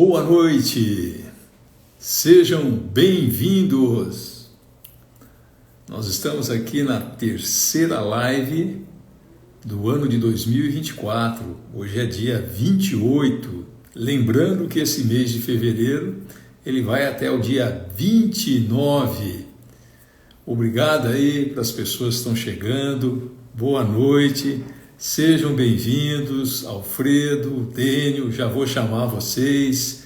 Boa noite, sejam bem-vindos. Nós estamos aqui na terceira live do ano de 2024. Hoje é dia 28. Lembrando que esse mês de fevereiro ele vai até o dia 29. Obrigado aí para as pessoas que estão chegando. Boa noite. Sejam bem-vindos, Alfredo, Dênio, já vou chamar vocês,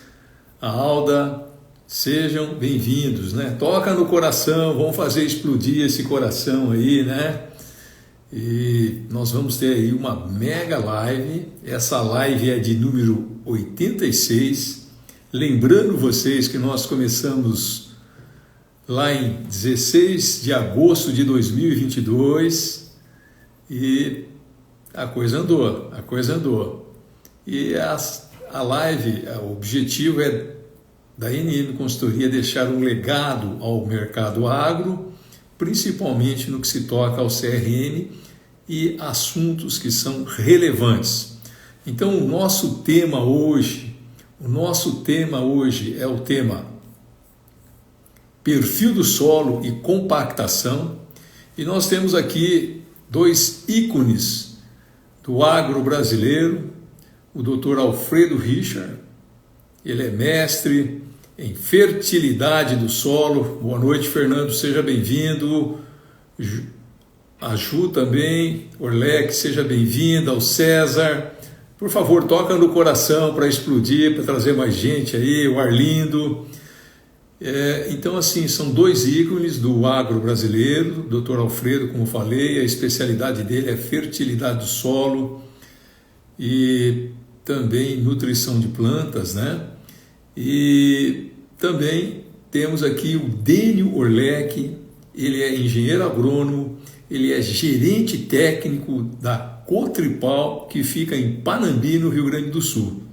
a Alda, sejam bem-vindos, né? Toca no coração, vamos fazer explodir esse coração aí, né? E nós vamos ter aí uma mega live, essa live é de número 86, lembrando vocês que nós começamos lá em 16 de agosto de 2022 e a coisa andou. E a live, o objetivo é da NM Consultoria deixar um legado ao mercado agro, principalmente no que se toca ao CRM e assuntos que são relevantes. Então, o nosso tema hoje é o tema perfil do solo e compactação. E nós temos aqui dois ícones do agro brasileiro, o Dr. Alfredo Richard, ele é mestre em fertilidade do solo. Boa noite, Fernando, seja bem-vindo. A Ju também, Orlec, seja bem-vinda, o César. Por favor, toca no coração para explodir, para trazer mais gente aí, o Arlindo. Então, assim, são dois ícones do agro brasileiro. Dr. Alfredo, como falei, a especialidade dele é fertilidade do solo e também nutrição de plantas, né? E também temos aqui o Dênio Orlec, ele é engenheiro agrônomo, ele é gerente técnico da Cotripal, que fica em Panambi, no Rio Grande do Sul.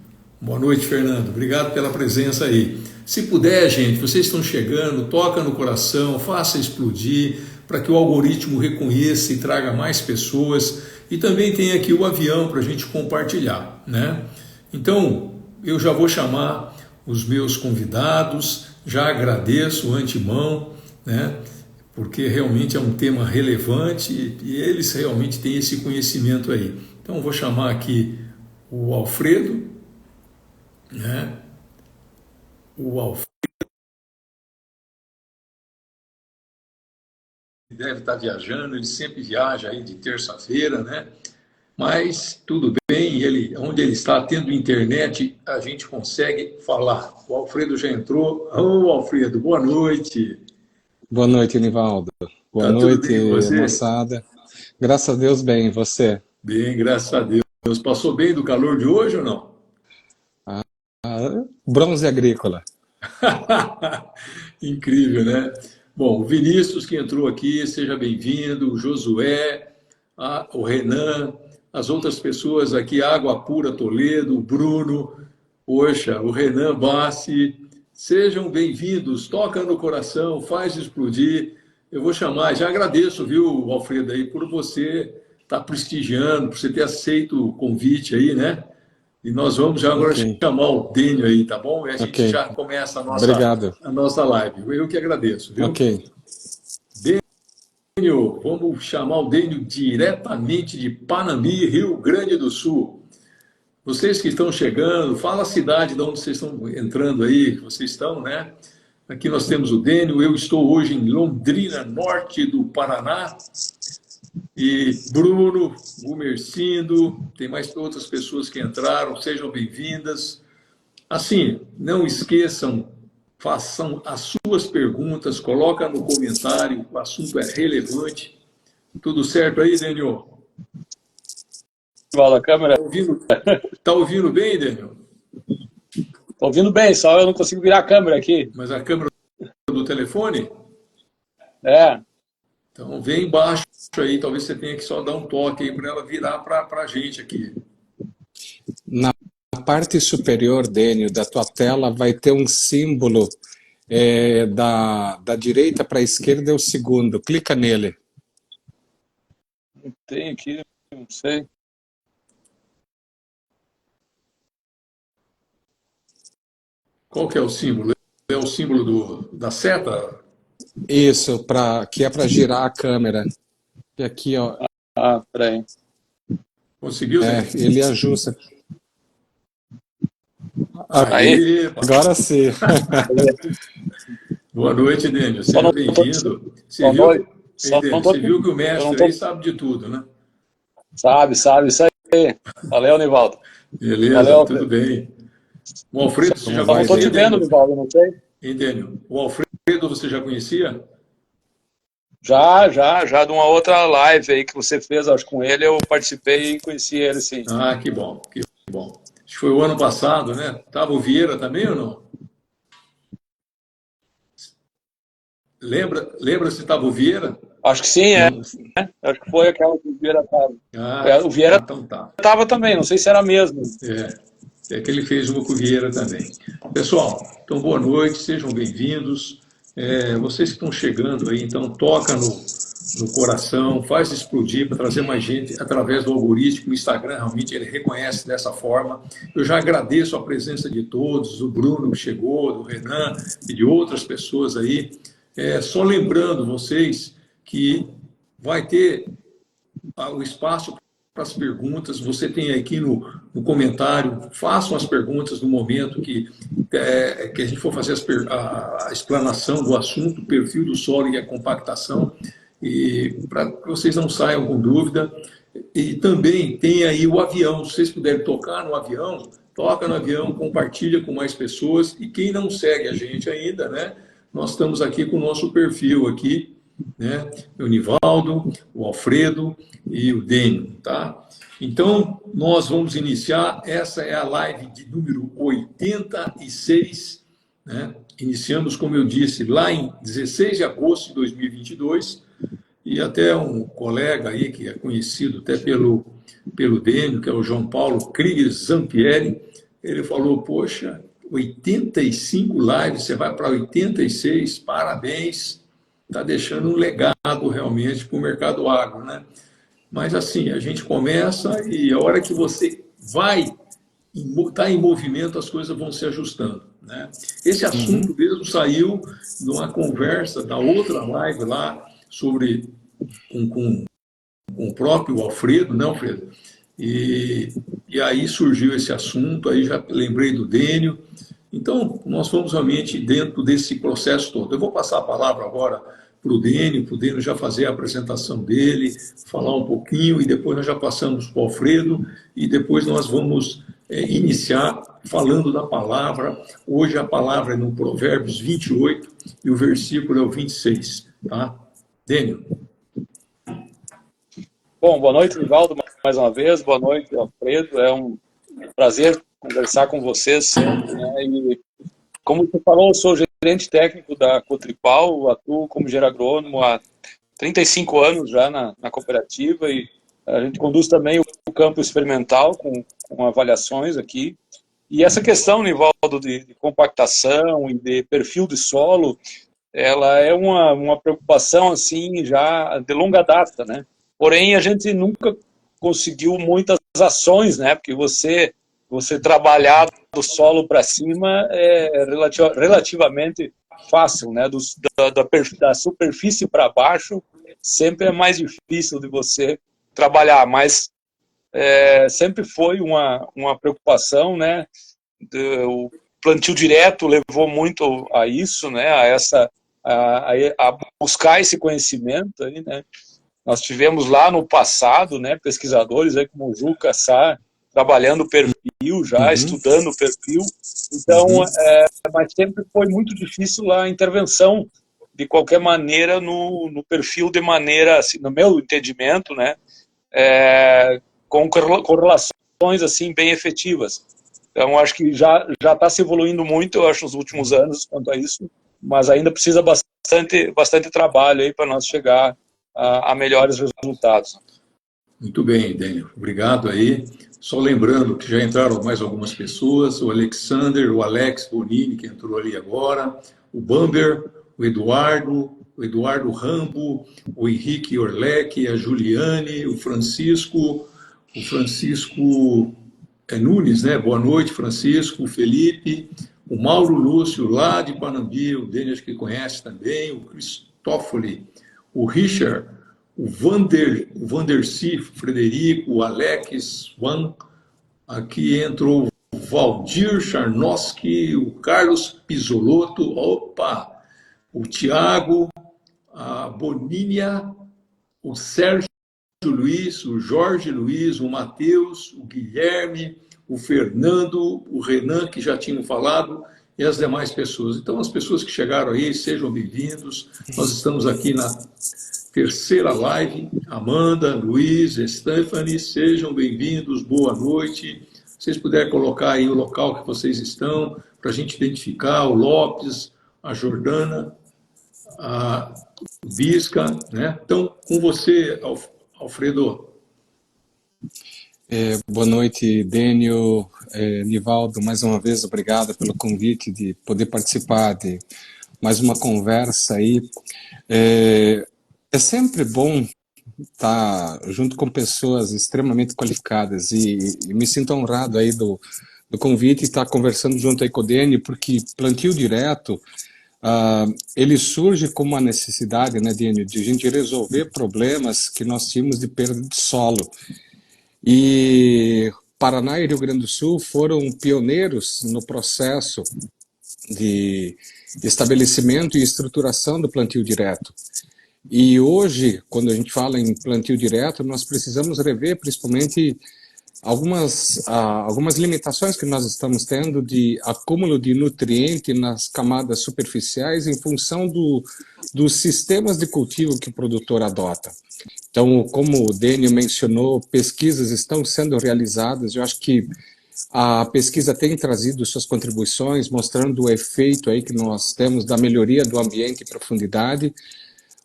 Boa noite, Fernando. Obrigado pela presença aí. Se puder, gente, vocês estão chegando, toca no coração, faça explodir, para que o algoritmo reconheça e traga mais pessoas. E também tem aqui o avião para a gente compartilhar, né? Então, eu já vou chamar os meus convidados, já agradeço antemão, né? Porque realmente é um tema relevante e eles realmente têm esse conhecimento aí. Então, eu vou chamar aqui o Alfredo, né? O Alfredo deve estar viajando, ele sempre viaja aí de terça-feira, né? Mas tudo bem, onde ele está tendo internet, a gente consegue falar. O Alfredo já entrou. Ô, Alfredo, boa noite. Boa noite, Nivaldo. Boa Tá tudo noite, bem com você? moçada. Graças a Deus, bem. E você? Bem, graças a Deus. Passou bem do calor de hoje ou não? Bronze agrícola. Incrível, né? Bom, o Vinícius que entrou aqui, seja bem-vindo. O Josué, o Renan, as outras pessoas aqui, Água Pura Toledo, o Bruno, poxa, o Renan Bassi, sejam bem-vindos. Toca no coração, faz explodir. Eu vou chamar, já agradeço, viu, Alfredo, aí, por você estar prestigiando, por você ter aceito o convite aí, né? E nós vamos já agora Ok, chamar o Dênio aí, tá bom? E a ok. gente já começa Obrigado. a nossa live. Eu que agradeço, Ok. viu? Dênio, vamos chamar o Dênio diretamente de Panambi, Rio Grande do Sul. Vocês que estão chegando, fala a cidade de onde vocês estão entrando aí, que vocês estão, né? Aqui nós temos o Dênio, eu estou hoje em Londrina, norte do Paraná, e Bruno, Gumercindo, tem mais outras pessoas que entraram, sejam bem-vindas. Assim, não esqueçam, façam as suas perguntas, coloca no comentário, o assunto é relevante. Tudo certo aí, Daniel? A câmera. Tá ouvindo bem, Daniel? Tô ouvindo bem, só eu não consigo virar a câmera aqui. Mas a câmera do telefone? É, Então vem embaixo aí, talvez você tenha que só dar um toque aí para ela virar para a gente aqui. Na parte superior, Dênio, da tua tela vai ter um símbolo da direita para a esquerda é o segundo. Clica nele. tem aqui, não sei. Qual que é o símbolo? É o símbolo da seta? Isso, que é para girar a câmera. E aqui, ó, Ah, peraí. Conseguiu, Dênio? ele ajusta. Aí, Aí, Agora sim. boa noite, Dênio. só Seja não tô, bem-vindo. Você boa viu, noite. hein, Só não Dênio? tô, Você viu que o eu não mestre aí tô, sabe de tudo, né? sabe, isso aí. Valeu, Nivaldo. Beleza, Valeu, tudo Alfredo. bem. O Só, Alfredo, você já Como só não vai, tô te conhecia, Dênio? vendo, Dênio? Nivaldo, não sei. Hein, Dênio? O Alfredo você já conhecia? Já de uma outra live aí que você fez, acho que com ele, eu participei e conheci ele, sim. Ah, que bom, que bom. Acho que foi o ano passado, né? Tava o Vieira também ou não? Lembra se tava o Vieira? Acho que sim, é. Não. Acho que foi aquela que o Vieira tava. Ah, É, o Vieira então tá. tava também, não sei se era mesmo. É que ele fez uma com o Vieira também. Pessoal, então boa noite, sejam bem-vindos. Vocês que estão chegando aí, então toca no coração, faz explodir para trazer mais gente através do algoritmo. O Instagram realmente ele reconhece dessa forma. Eu já agradeço a presença de todos, do Bruno que chegou, do Renan e de outras pessoas aí. Só lembrando vocês que vai ter o espaço para as perguntas. Você tem aqui no comentário, façam as perguntas no momento que a gente for fazer a explanação do assunto, perfil do solo e a compactação, e para que vocês não saiam com dúvida. E também tem aí o avião, se vocês puderem tocar no avião, toca no avião, compartilha com mais pessoas, e quem não segue a gente ainda, né? Nós estamos aqui com o nosso perfil aqui, né? O Nivaldo, o Alfredo e o Dênio, tá? Então, nós vamos iniciar, essa é a live de número 86, né? Iniciamos, como eu disse, lá em 16 de agosto de 2022, e até um colega aí, que é conhecido até pelo Dênio, que é o João Paulo Krieger Zampieri, ele falou, poxa, 85 lives, você vai para 86, parabéns, está deixando um legado realmente para o mercado agro, né? Mas assim, a gente começa e a hora que você vai estar em movimento, as coisas vão se ajustando, né? Esse assunto mesmo saiu de uma conversa da outra live lá sobre com o próprio Alfredo, né, Alfredo? E aí surgiu esse assunto, aí já lembrei do Dênio. Então, nós vamos realmente dentro desse processo todo. Eu vou passar a palavra agora para o Dênio já fazer a apresentação dele, falar um pouquinho, e depois nós já passamos para o Alfredo, e depois nós vamos iniciar falando da palavra. Hoje a palavra é no Provérbios 28, e o versículo é o 26. Tá? Dênio. Bom, boa noite, Nivaldo, mais uma vez. Boa noite, Alfredo. É um prazer conversar com vocês sempre, né? E como você falou, eu sou gerente técnico da Cotripal, atuo como engenheiro agrônomo há 35 anos já na cooperativa, e a gente conduz também o campo experimental com avaliações aqui. E essa questão, Nivaldo, de compactação e de perfil de solo, ela é uma preocupação assim já de longa data, né? Porém, a gente nunca conseguiu muitas ações, né? Porque você trabalhar do solo para cima é relativamente fácil, né? Da superfície para baixo sempre é mais difícil de você trabalhar, mas sempre foi uma preocupação, né? O plantio direto levou muito a isso, né? A buscar esse conhecimento aí, né? Nós tivemos lá no passado, né, pesquisadores aí como o Juca Sá, trabalhando o perfil já, estudando o perfil. Então, mas sempre foi muito difícil a intervenção de qualquer maneira no perfil, de maneira, assim, no meu entendimento, né, com correlações assim bem efetivas. Então, acho que já está se evoluindo muito, eu acho, nos últimos anos quanto a isso, mas ainda precisa bastante trabalho aí para nós chegar a melhores resultados. Muito bem, Dênio. Obrigado aí. Só lembrando que já entraram mais algumas pessoas, o Alexander, o Alex Bonini, que entrou ali agora, o Bamber, o Eduardo Rambo, o Henrique Orlec, a Juliane, o Francisco Nunes, né? Boa noite, Francisco, o Felipe, o Mauro Lúcio, lá de Panambi, o Denis que conhece também, o Cristófoli, o Richard, o Vandercy Frederico, o Alex Van, aqui entrou o Valdir Charnoski, o Carlos Pisolotto, opa, o Tiago, a Bonínia, o Sérgio Luiz, o Jorge Luiz, o Matheus, o Guilherme, o Fernando, o Renan, que já tinham falado, e as demais pessoas. Então, as pessoas que chegaram aí, sejam bem-vindos. Nós estamos aqui na terceira live. Amanda, Luiz, Stephanie, sejam bem-vindos, boa noite. Se vocês puderem colocar aí o local que vocês estão, para a gente identificar, o Lopes, a Jordana, a Bisca, né? Então, com você, Alfredo. Boa noite, Dênio, Nivaldo, mais uma vez obrigado pelo convite de poder participar de mais uma conversa aí. É sempre bom estar junto com pessoas extremamente qualificadas e me sinto honrado aí do convite e estar conversando junto aí com o Dênio, porque plantio direto, ele surge como uma necessidade, né, Dênio, de a gente resolver problemas que nós tínhamos de perda de solo. E Paraná e Rio Grande do Sul foram pioneiros no processo de estabelecimento e estruturação do plantio direto. E hoje, quando a gente fala em plantio direto, nós precisamos rever principalmente algumas limitações que nós estamos tendo de acúmulo de nutriente nas camadas superficiais em função dos sistemas de cultivo que o produtor adota. Então, como o Dênio mencionou, pesquisas estão sendo realizadas. Eu acho que a pesquisa tem trazido suas contribuições, mostrando o efeito aí que nós temos da melhoria do ambiente e profundidade.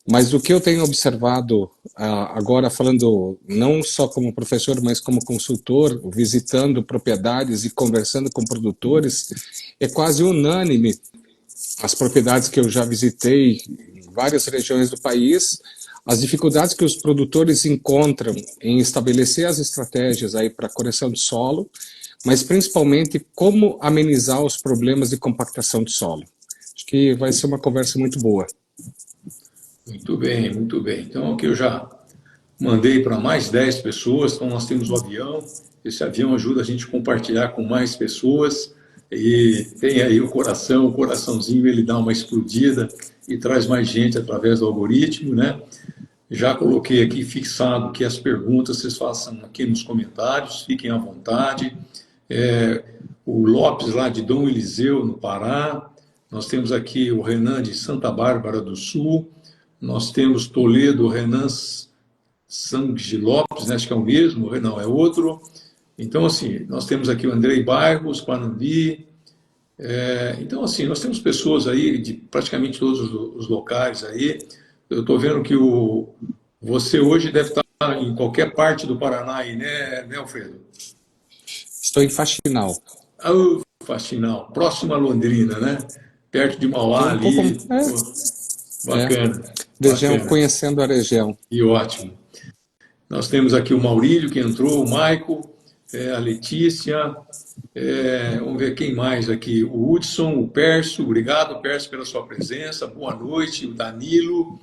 Mas o que eu tenho observado, agora falando não só como professor, mas como consultor, visitando propriedades e conversando com produtores, é quase unânime as propriedades que eu já visitei em várias regiões do país, as dificuldades que os produtores encontram em estabelecer as estratégias aí para correção de solo, mas principalmente como amenizar os problemas de compactação de solo. Acho que vai ser uma conversa muito boa. Muito bem, muito bem. Então, aqui eu já mandei para mais 10 pessoas, então nós temos o avião, esse avião ajuda a gente a compartilhar com mais pessoas, e tem aí o coraçãozinho, ele dá uma explodida e traz mais gente através do algoritmo, né? Já coloquei aqui fixado que as perguntas vocês façam aqui nos comentários, fiquem à vontade. O Lopes, lá de Dom Eliseu, no Pará. Nós temos aqui o Renan, de Santa Bárbara do Sul. Nós temos Toledo, Renan Sangue Lopes, né? Acho que é o mesmo, não, é outro. Então, assim, nós temos aqui o Andrei Bairros, Panambi. Então, assim, nós temos pessoas aí de praticamente todos os locais aí. Eu estou vendo que você hoje deve estar em qualquer parte do Paraná aí, né, Alfredo? Estou em Faxinal. Faxinal, próximo a Londrina, né? Perto de Mauá ali. Bacana. Região, bacana. Conhecendo a região. E ótimo. Nós temos aqui o Maurílio, que entrou, o Maico, a Letícia, vamos ver quem mais aqui, o Hudson, o Perso, obrigado, Perso, pela sua presença, boa noite, o Danilo,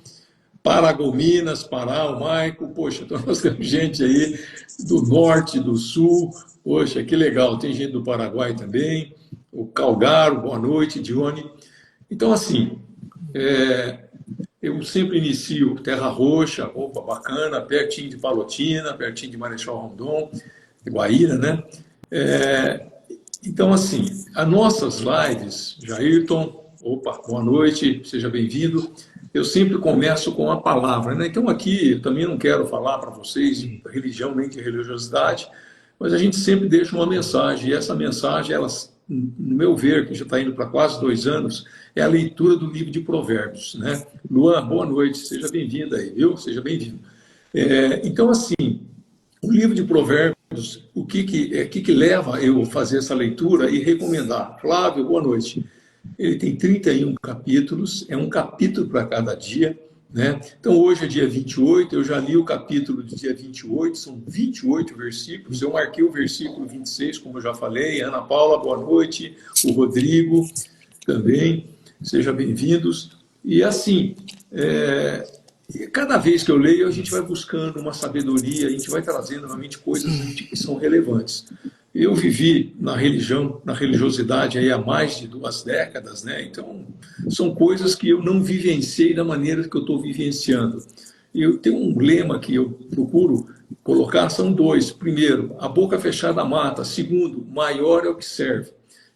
Paragominas, Pará, o Maico, poxa, então nós temos gente aí do norte, do sul, poxa, que legal, tem gente do Paraguai também, o Calgaro, boa noite, Dione. Então, assim, eu sempre inicio Terra Roxa, opa, bacana, pertinho de Palotina, pertinho de Marechal Rondon, Guaíra, né? Então, assim, as nossas lives, Jairton, opa, boa noite, seja bem-vindo. Eu sempre começo com a palavra, né? Então, aqui, eu também não quero falar para vocês de religião nem de religiosidade, mas a gente sempre deixa uma mensagem, e essa mensagem, ela, no meu ver, que já está indo para quase 2 anos, é a leitura do livro de Provérbios, né? Luan, boa noite, seja bem-vinda aí, viu? Seja bem-vindo. Então, assim, o livro de Provérbios, o que leva eu a fazer essa leitura e recomendar? Flávio, boa noite. Ele tem 31 capítulos, é um capítulo para cada dia, né? Então, hoje é dia 28, eu já li o capítulo do dia 28, são 28 versículos, eu marquei o versículo 26, como eu já falei. Ana Paula, boa noite, o Rodrigo também, sejam bem-vindos. E assim, cada vez que eu leio, a gente vai buscando uma sabedoria, a gente vai trazendo realmente coisas que são relevantes. Eu vivi na religião, na religiosidade aí há mais de 2 décadas, né? Então, são coisas que eu não vivenciei da maneira que eu estou vivenciando. E eu tenho um lema que eu procuro colocar, são 2. Primeiro, a boca fechada mata. Segundo, maior é o que serve.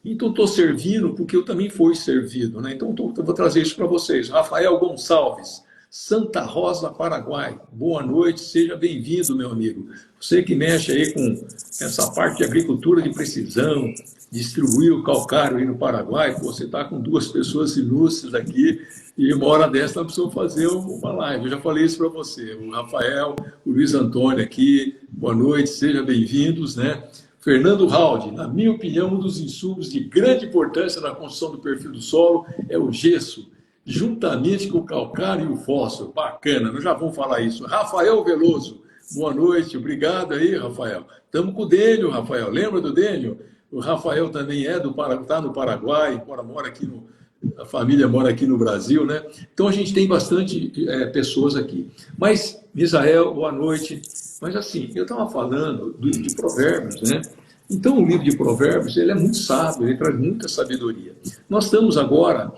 Então, estou servindo porque eu também fui servido, né? Então, eu vou trazer isso para vocês. Rafael Gonçalves, Santa Rosa, Paraguai. Boa noite, seja bem-vindo, meu amigo. Você que mexe aí com essa parte de agricultura de precisão, distribuir o calcário aí no Paraguai, você está com 2 pessoas ilustres aqui, e uma hora dessa nós precisamos fazer uma live. Eu já falei isso para você. O Rafael, o Luiz Antônio aqui, boa noite, sejam bem-vindos, né? Fernando Haldi, na minha opinião, um dos insumos de grande importância na construção do perfil do solo é o gesso, juntamente com o calcário e o fósforo. Bacana, nós já vamos falar isso. Rafael Veloso, boa noite, obrigado aí, Rafael. Estamos com o Dênio, Rafael, lembra do Dênio? O Rafael também está no Paraguai, mora aqui a família mora aqui no Brasil, né? Então a gente tem bastante pessoas aqui. Mas, Misael, boa noite. Mas assim, eu estava falando de Provérbios, né? Então o livro de Provérbios, ele é muito sábio, ele traz muita sabedoria. Nós estamos agora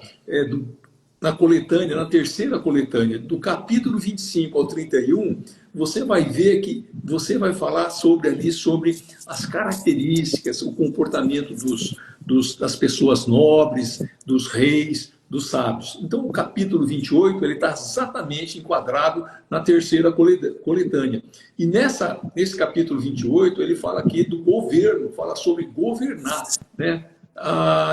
na coletânea, na terceira coletânea, do capítulo 25 ao 31, você vai ver que você vai falar sobre as características, o comportamento das pessoas nobres, dos reis, dos sábios. Então, o capítulo 28, ele está exatamente enquadrado na terceira coletânea. E nesse capítulo 28, ele fala aqui do governo, fala sobre governar, né?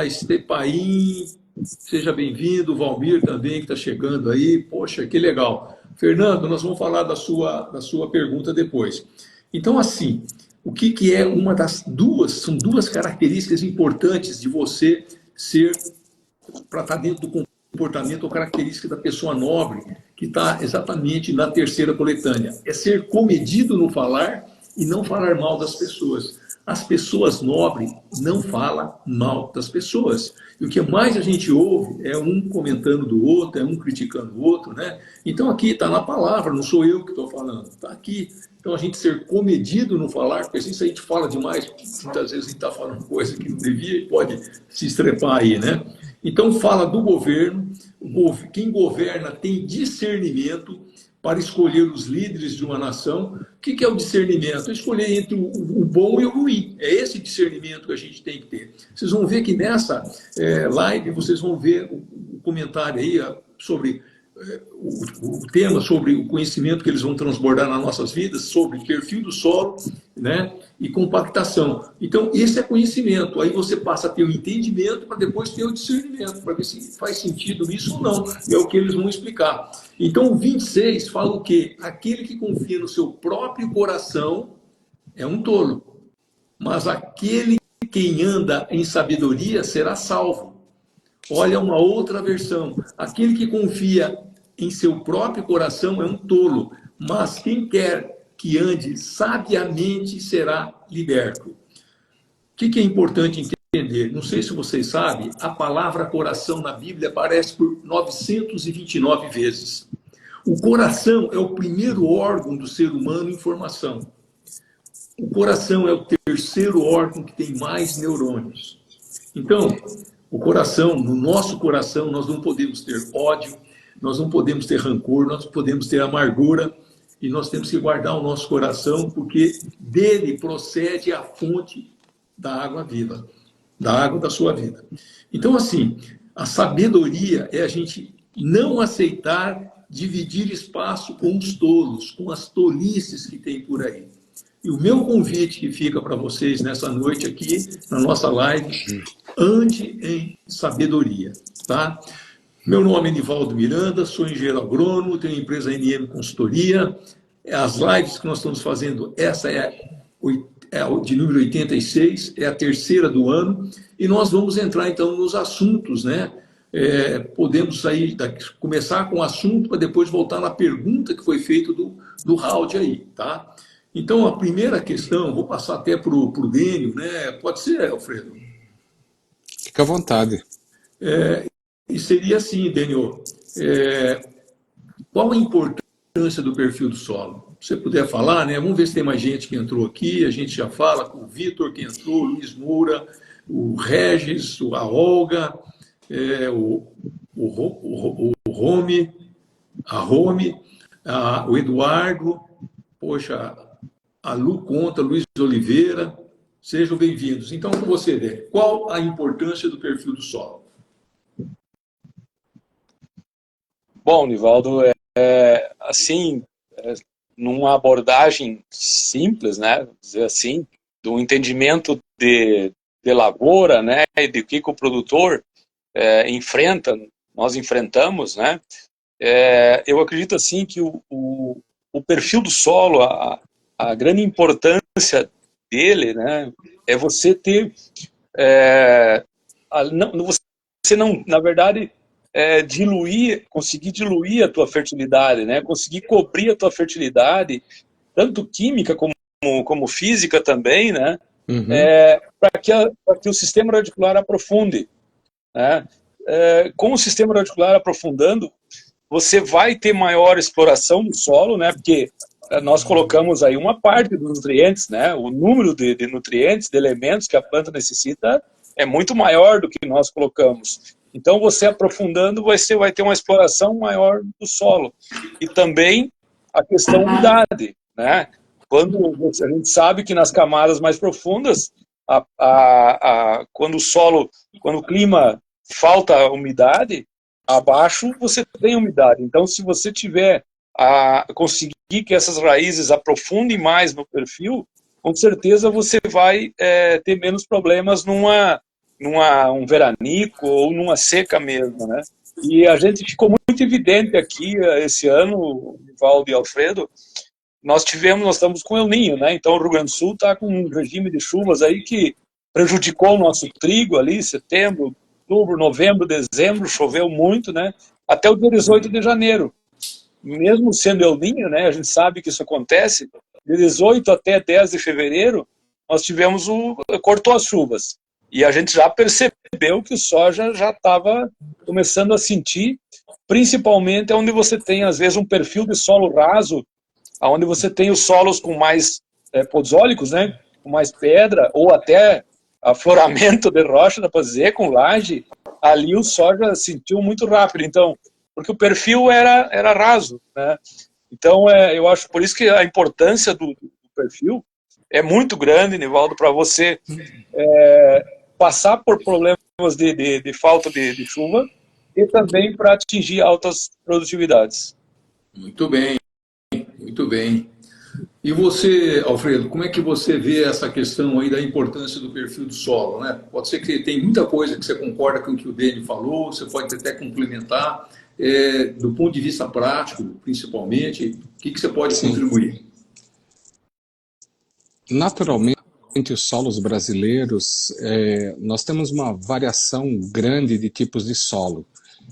Estepaim, seja bem-vindo, o Valmir também, que está chegando aí. Poxa, que legal. Fernando, nós vamos falar da sua pergunta depois. Então, assim, o que é uma das são 2 características importantes de você para estar dentro do comportamento ou característica da pessoa nobre, que está exatamente na terceira coletânea. É ser comedido no falar e não falar mal das pessoas. As pessoas nobres não falam mal das pessoas. E o que mais a gente ouve é um comentando do outro, é um criticando o outro, né? Então aqui está na palavra, não sou eu que estou falando, está aqui. Então a gente ser comedido no falar, porque assim, se a gente fala demais, muitas vezes a gente está falando coisa que não devia e pode se estrepar aí, né? Então fala do governo, quem governa tem discernimento para escolher os líderes de uma nação. O que é o discernimento? É escolher entre o bom e o ruim. É esse discernimento que a gente tem que ter. Vocês vão ver que nessa live, vocês vão ver o comentário aí sobre o tema, sobre o conhecimento que eles vão transbordar nas nossas vidas, sobre perfil do solo, né, e compactação. Então, esse é conhecimento. Aí você passa a ter o entendimento para depois ter o discernimento, para ver se faz sentido isso ou não. É o que eles vão explicar. Então, o 26 fala o quê? Aquele que confia no seu próprio coração é um tolo, mas aquele quem anda em sabedoria será salvo. Olha uma outra versão. Aquele que confia em seu próprio coração é um tolo, mas quem quer que ande sabiamente será liberto. O que é importante entender? Não sei se vocês sabem, a palavra coração na Bíblia aparece por 929 vezes. O coração é o primeiro órgão do ser humano em formação. O coração é o terceiro órgão que tem mais neurônios. Então, o coração, no nosso coração, nós não podemos ter ódio, nós não podemos ter rancor, nós não podemos ter amargura, e nós temos que guardar o nosso coração, porque dele procede a fonte da água viva, da água da sua vida. Então, assim, a sabedoria é a gente não aceitar dividir espaço com os tolos, com as tolices que tem por aí. E o meu convite que fica para vocês nessa noite aqui, na nossa live, ande em sabedoria, tá? Meu nome é Nivaldo Miranda, sou engenheiro agrônomo, tenho a empresa NM Consultoria. As lives que nós estamos fazendo, essa é de número 86, é a terceira do ano, e nós vamos entrar então nos assuntos, né? podemos começar com o assunto para depois voltar na pergunta que foi feita do round aí, tá? Então, a primeira questão, vou passar até para o Dênio, né? Pode ser, Alfredo? Fica à vontade. E seria assim, Dênio, qual a importância do perfil do solo? Se você puder falar, né? Vamos ver se tem mais gente que entrou aqui, a gente já fala com o Vitor que entrou, o Luiz Moura, o Regis, a Olga, o Rome, o Eduardo, poxa, a Lu Conta, Luiz Oliveira, sejam bem-vindos. Então, com você, Dê, qual a importância do perfil do solo? Bom, Nivaldo, assim, numa abordagem simples, né, dizer assim, do entendimento de lavoura, né, e de que o produtor enfrenta, nós enfrentamos, né, eu acredito assim que o perfil do solo, a grande importância dele, né, é você ter, você não, na verdade, conseguir diluir a tua fertilidade, né, conseguir cobrir a tua fertilidade, tanto química como física também, né, Uhum. para que o sistema radicular aprofunde, né. Com o sistema radicular aprofundando, você vai ter maior exploração do solo, né? Porque nós colocamos aí uma parte dos nutrientes, né? O número de nutrientes, de elementos que a planta necessita é muito maior do que nós colocamos. Então, você aprofundando, você vai ter uma exploração maior do solo. E também a questão da umidade, né? Quando a gente sabe que nas camadas mais profundas, quando o clima falta umidade, abaixo você tem umidade. Então, se você tiver conseguir que essas raízes aprofundem mais no perfil, com certeza você vai ter menos problemas um veranico ou numa seca mesmo, né? E a gente ficou muito evidente aqui esse ano, Nivaldo e Alfredo, nós estamos com El Niño, né? Então o Rio Grande do Sul está com um regime de chuvas aí que prejudicou o nosso trigo ali, setembro, outubro, novembro, dezembro, choveu muito, né? Até o dia 18 de janeiro. Mesmo sendo El Niño, né? A gente sabe que isso acontece. De 18 até 10 de fevereiro, nós cortou as chuvas. E a gente já percebeu que o soja já estava começando a sentir, principalmente onde você tem, às vezes, um perfil de solo raso, onde você tem os solos com mais podzólicos, né? Com mais pedra, ou até afloramento de rocha, dá para dizer, com laje, ali o soja sentiu muito rápido, então, porque o perfil era raso, né? Então, eu acho por isso que a importância do perfil é muito grande, Nivaldo, para você passar por problemas de falta de chuva e também para atingir altas produtividades. Muito bem, muito bem. E você, Alfredo, como é que você vê essa questão aí da importância do perfil do solo, né? Pode ser que tem muita coisa que você concorda com o que o Dene falou, você pode até complementar, do ponto de vista prático, principalmente, o que você pode contribuir? Naturalmente, os solos brasileiros, nós temos uma variação grande de tipos de solo.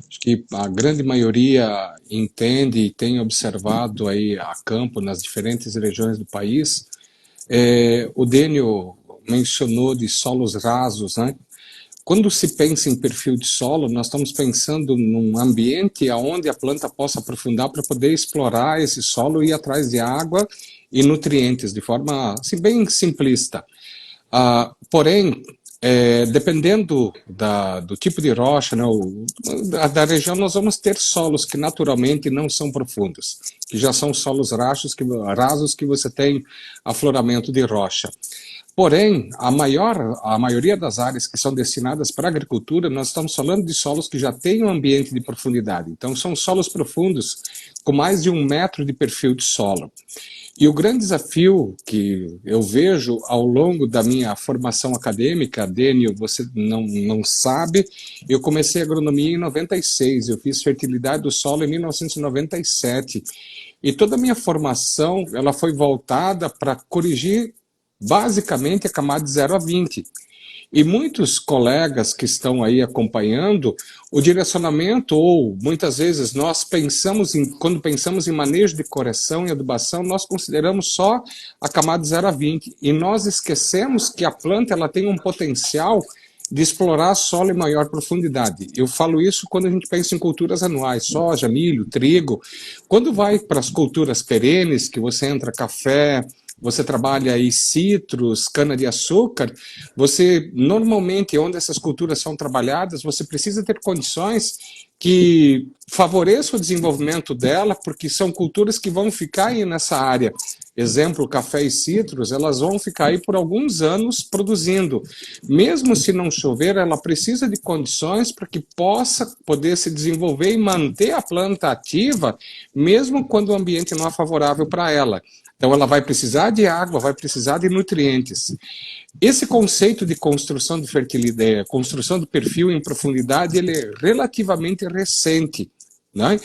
Acho que a grande maioria entende e tem observado aí a campo nas diferentes regiões do país. O Dênio mencionou de solos rasos, né? Quando se pensa em perfil de solo, nós estamos pensando num ambiente onde a planta possa aprofundar para poder explorar esse solo e ir atrás de água e nutrientes, de forma assim, bem simplista. Porém, dependendo do tipo de rocha, né, da região, nós vamos ter solos que naturalmente não são profundos, que já são solos rasos que você tem afloramento de rocha. Porém, a maioria das áreas que são destinadas para a agricultura, nós estamos falando de solos que já têm um ambiente de profundidade. Então, são solos profundos com mais de 1 metro de perfil de solo. E o grande desafio que eu vejo ao longo da minha formação acadêmica, Dênio, você não sabe, eu comecei agronomia em 96, eu fiz fertilidade do solo em 1997. E toda a minha formação ela foi voltada para corrigir basicamente a camada de 0 a 20. E muitos colegas que estão aí acompanhando, o direcionamento, ou muitas vezes nós quando pensamos em manejo de correção e adubação, nós consideramos só a camada 0 a 20, e nós esquecemos que a planta ela tem um potencial de explorar solo em maior profundidade. Eu falo isso quando a gente pensa em culturas anuais, soja, milho, trigo. Quando vai para as culturas perenes, que você entra café, você trabalha aí citros, cana-de-açúcar, você normalmente, onde essas culturas são trabalhadas, você precisa ter condições que favoreçam o desenvolvimento dela, porque são culturas que vão ficar aí nessa área. Exemplo, café e citros, elas vão ficar aí por alguns anos produzindo. Mesmo se não chover, ela precisa de condições para que possa poder se desenvolver e manter a planta ativa, mesmo quando o ambiente não é favorável para ela. Então, ela vai precisar de água, vai precisar de nutrientes. Esse conceito de construção de fertilidade, construção do perfil em profundidade, ele é relativamente recente, né?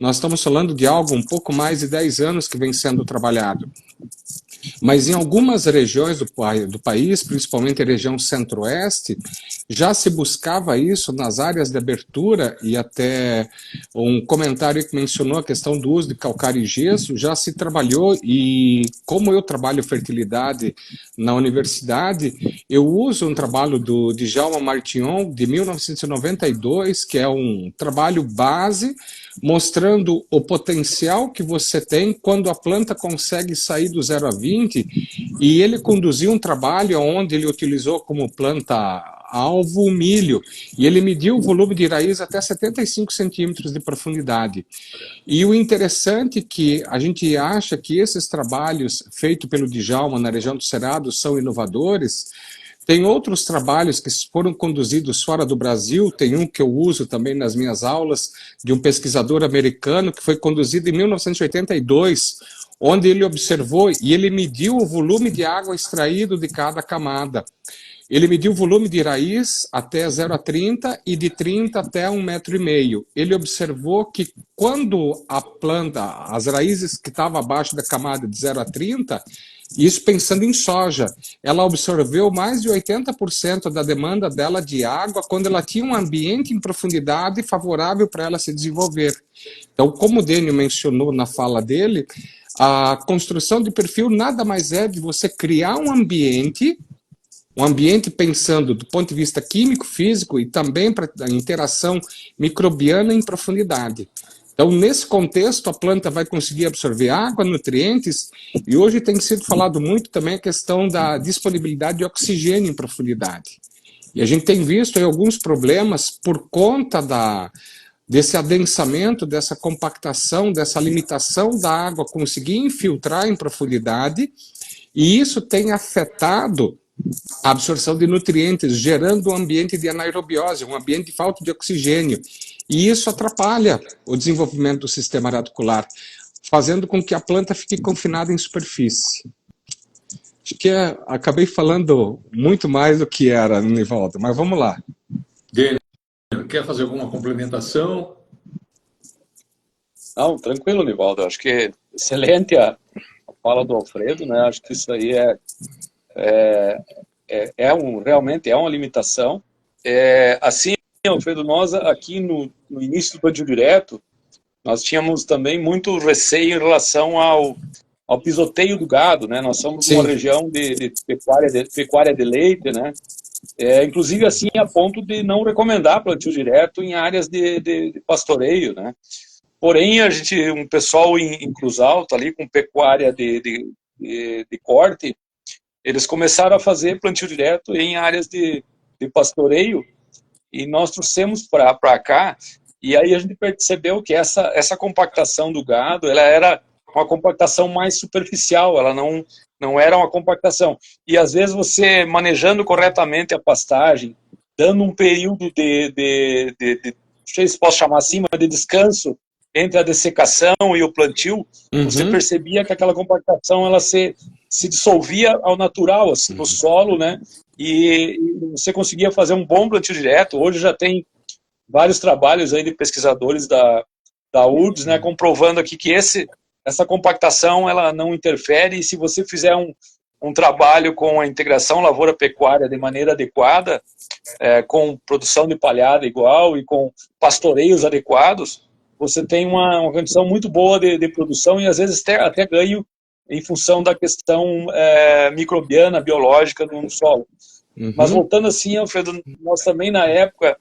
Nós estamos falando de algo um pouco mais de 10 anos que vem sendo trabalhado. Mas em algumas regiões do país, principalmente a região centro-oeste, já se buscava isso nas áreas de abertura, e até um comentário que mencionou a questão do uso de calcário e gesso, já se trabalhou, e como eu trabalho fertilidade na universidade, eu uso um trabalho do Djalma Martignon, de 1992, que é um trabalho base, mostrando o potencial que você tem quando a planta consegue sair do 0 a 20, e ele conduziu um trabalho onde ele utilizou como planta-alvo o milho, e ele mediu o volume de raiz até 75 centímetros de profundidade. E o interessante é que a gente acha que esses trabalhos feitos pelo Djalma na região do Cerrado são inovadores. Tem outros trabalhos que foram conduzidos fora do Brasil, tem um que eu uso também nas minhas aulas, de um pesquisador americano, que foi conduzido em 1982, onde ele observou e ele mediu o volume de água extraído de cada camada. Ele mediu o volume de raiz até 0 a 30 e de 30 até 1,5 metro. Ele observou que quando a planta, as raízes que estavam abaixo da camada de 0 a 30, isso pensando em soja, ela absorveu mais de 80% da demanda dela de água quando ela tinha um ambiente em profundidade favorável para ela se desenvolver. Então, como o Dênio mencionou na fala dele, a construção de perfil nada mais é de você criar um ambiente pensando do ponto de vista químico, físico e também para a interação microbiana em profundidade. Então, nesse contexto, a planta vai conseguir absorver água, nutrientes, e hoje tem sido falado muito também a questão da disponibilidade de oxigênio em profundidade. E a gente tem visto aí alguns problemas por conta desse adensamento, dessa compactação, dessa limitação da água conseguir infiltrar em profundidade, e isso tem afetado a absorção de nutrientes, gerando um ambiente de anaerobiose, um ambiente de falta de oxigênio. E isso atrapalha o desenvolvimento do sistema radicular, fazendo com que a planta fique confinada em superfície. Acho que acabei falando muito mais do que era, Nivaldo, mas vamos lá. Dênio, quer fazer alguma complementação? Não, tranquilo, Nivaldo. Acho que é excelente a fala do Alfredo, né? Acho que isso aí realmente é uma limitação. Assim, Alfredo, nós aqui no início do plantio direto, nós tínhamos também muito receio em relação ao pisoteio do gado, né? Nós somos uma região de pecuária de leite, né? Inclusive assim a ponto de não recomendar plantio direto em áreas de pastoreio, né? Porém, um pessoal em Cruz Alta ali com pecuária de corte, eles começaram a fazer plantio direto em áreas de pastoreio, e nós trouxemos para cá, e aí a gente percebeu que essa compactação do gado, ela era uma compactação mais superficial, ela não era uma compactação. E às vezes você, manejando corretamente a pastagem, dando um período não sei se posso chamar assim, mas de descanso entre a dessecação e o plantio, você percebia que aquela compactação ela se dissolvia ao natural, assim, no solo, né? E você conseguia fazer um bom plantio direto. Hoje já tem vários trabalhos aí de pesquisadores da URGS, né, comprovando aqui que essa compactação ela não interfere, e se você fizer um trabalho com a integração lavoura-pecuária de maneira adequada, com produção de palhada igual e com pastoreios adequados, você tem uma condição muito boa de produção e às vezes até ganho em função da questão microbiana, biológica do solo. Mas voltando assim, Alfredo, nós também na época,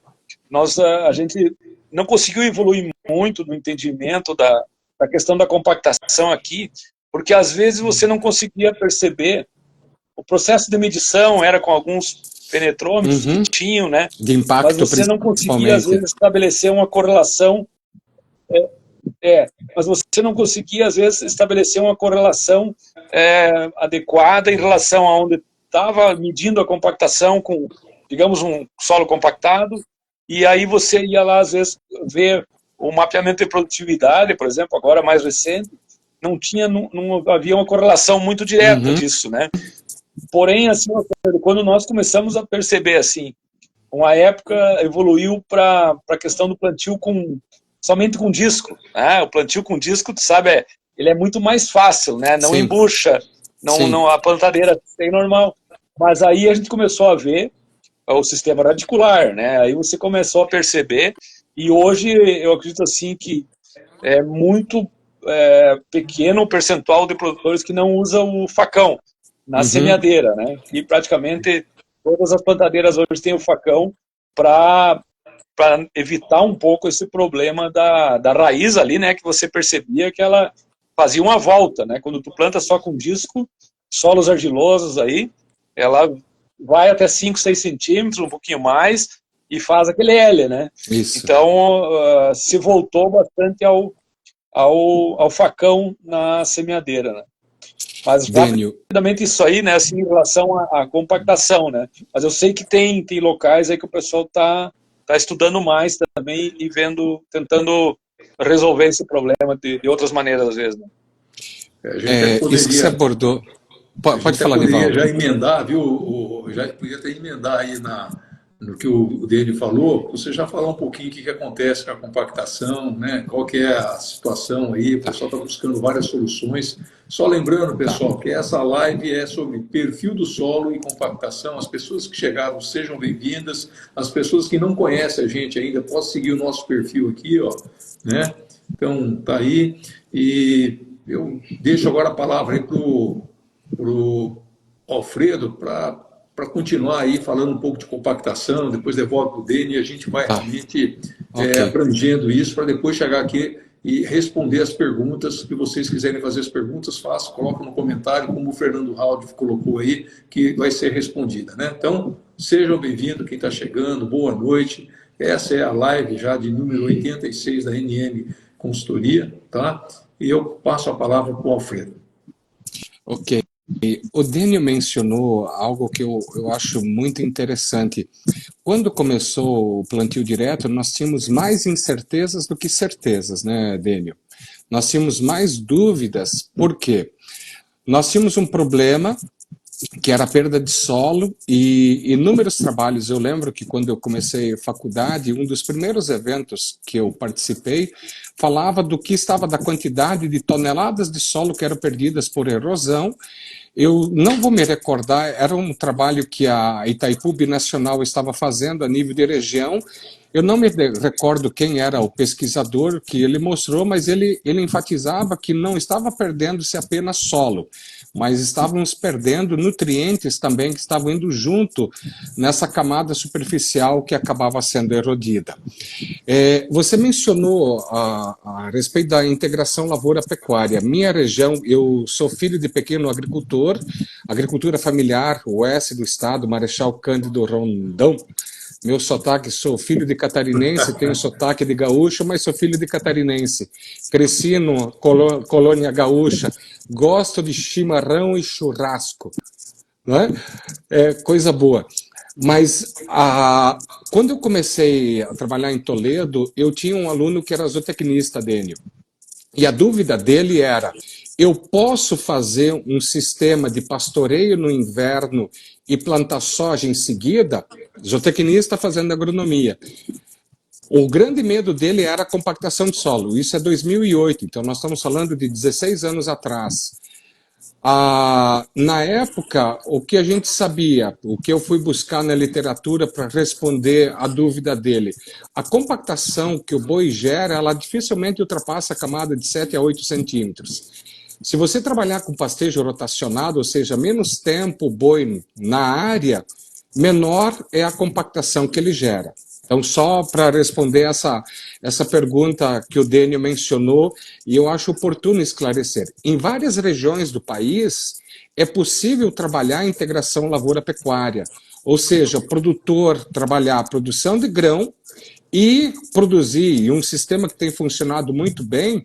a gente não conseguiu evoluir muito no entendimento da questão da compactação aqui, porque às vezes você não conseguia perceber, o processo de medição era com alguns penetrômetros que tinham, né? De impacto, mas você não conseguia às vezes estabelecer uma correlação, mas você não conseguia às vezes estabelecer uma correlação adequada em relação a onde estava medindo a compactação com, digamos, um solo compactado, e aí você ia lá às vezes ver o mapeamento de produtividade, por exemplo, agora mais recente, não havia uma correlação muito direta disso, né? Porém, assim, quando nós começamos a perceber, assim, uma época evoluiu para a questão do plantio somente com disco, né? O plantio com disco, tu sabe, ele é muito mais fácil, né? Não embucha, a plantadeira é normal. Mas aí a gente começou a ver o sistema radicular, né? Aí você começou a perceber, e hoje eu acredito assim que é muito pequeno o percentual de produtores que não usam o facão na semeadeira, né? E praticamente todas as plantadeiras hoje têm o facão para evitar um pouco esse problema da raiz ali, né? Que você percebia que ela fazia uma volta, né? Quando tu planta só com disco, solos argilosos aí, ela vai até 5, 6 centímetros, um pouquinho mais, e faz aquele L, né? Isso. Então, se voltou bastante ao facão na semeadeira, né? Mas rapidamente isso aí, né, assim, em relação à compactação, né? Mas eu sei que tem locais aí que o pessoal tá estudando mais também e tentando resolver esse problema de outras maneiras, às vezes, né? Isso que você abordou. Pode falar, Nivaldo. Já emendar, viu? Já podia até emendar aí no que o Dênio falou, você já falar um pouquinho o que acontece com a compactação, né? Qual que é a situação aí, o pessoal está buscando várias soluções. Só lembrando, pessoal, que essa live é sobre perfil do solo e compactação. As pessoas que chegaram, sejam bem-vindas. As pessoas que não conhecem a gente ainda, podem seguir o nosso perfil aqui, ó, né? Então, tá aí. E eu deixo agora a palavra aí para o Alfredo para continuar aí falando um pouco de compactação, depois devolve para o Deni e a gente vai realmente abrangendo isso para depois chegar aqui e responder as perguntas. Se vocês quiserem fazer as perguntas, façam, coloquem no comentário, como o Fernando Haldi colocou aí, que vai ser respondida, né? Então, sejam bem-vindos, quem está chegando, boa noite. Essa é a live já de número 86 da NM Consultoria, tá? E eu passo a palavra para o Alfredo. Ok. O Dênio mencionou algo que eu acho muito interessante. Quando começou o plantio direto, nós tínhamos mais incertezas do que certezas, né, Dênio? Nós tínhamos mais dúvidas, por quê? Nós tínhamos um problema que era a perda de solo e inúmeros trabalhos. Eu lembro que quando eu comecei a faculdade, um dos primeiros eventos que eu participei falava do que estava da quantidade de toneladas de solo que eram perdidas por erosão. Eu não vou me recordar, era um trabalho que a Itaipu Binacional estava fazendo a nível de região. Eu não me recordo quem era o pesquisador que ele mostrou, mas ele enfatizava que não estava perdendo-se apenas solo, mas estávamos perdendo nutrientes também que estavam indo junto nessa camada superficial que acabava sendo erodida. Você mencionou a respeito da integração lavoura-pecuária. Minha região, eu sou filho de pequeno agricultor, agricultura familiar, oeste do estado, Marechal Cândido Rondão. Meu sotaque, sou filho de catarinense, tenho sotaque de gaúcho, mas sou filho de catarinense. Cresci no colônia gaúcha, gosto de chimarrão e churrasco, não é? Coisa boa. Mas quando eu comecei a trabalhar em Toledo, eu tinha um aluno que era zootecnista, Dênio. E a dúvida dele era, eu posso fazer um sistema de pastoreio no inverno e plantar soja em seguida? Zootecnista fazendo agronomia. O grande medo dele era a compactação de solo. Isso é 2008, então nós estamos falando de 16 anos atrás. Na época, o que a gente sabia, o que eu fui buscar na literatura para responder a dúvida dele, a compactação que o boi gera, ela dificilmente ultrapassa a camada de 7 a 8 centímetros. Se você trabalhar com pastejo rotacionado, ou seja, menos tempo o boi na área, menor é a compactação que ele gera. Então, só para responder essa pergunta que o Dênio mencionou, e eu acho oportuno esclarecer. Em várias regiões do país, é possível trabalhar a integração lavoura-pecuária, ou seja, o produtor trabalhar a produção de grão e produzir, e um sistema que tem funcionado muito bem,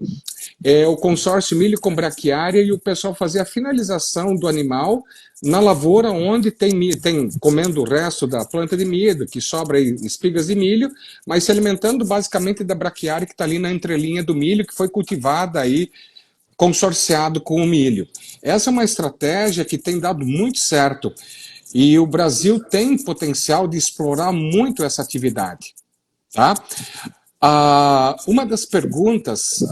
é o consórcio milho com braquiária e o pessoal fazer a finalização do animal na lavoura onde tem comendo o resto da planta de milho, que sobra aí espigas de milho, mas se alimentando basicamente da braquiária que está ali na entrelinha do milho, que foi cultivada aí, consorciado com o milho. Essa é uma estratégia que tem dado muito certo e o Brasil tem potencial de explorar muito essa atividade. Tá? Uma das perguntas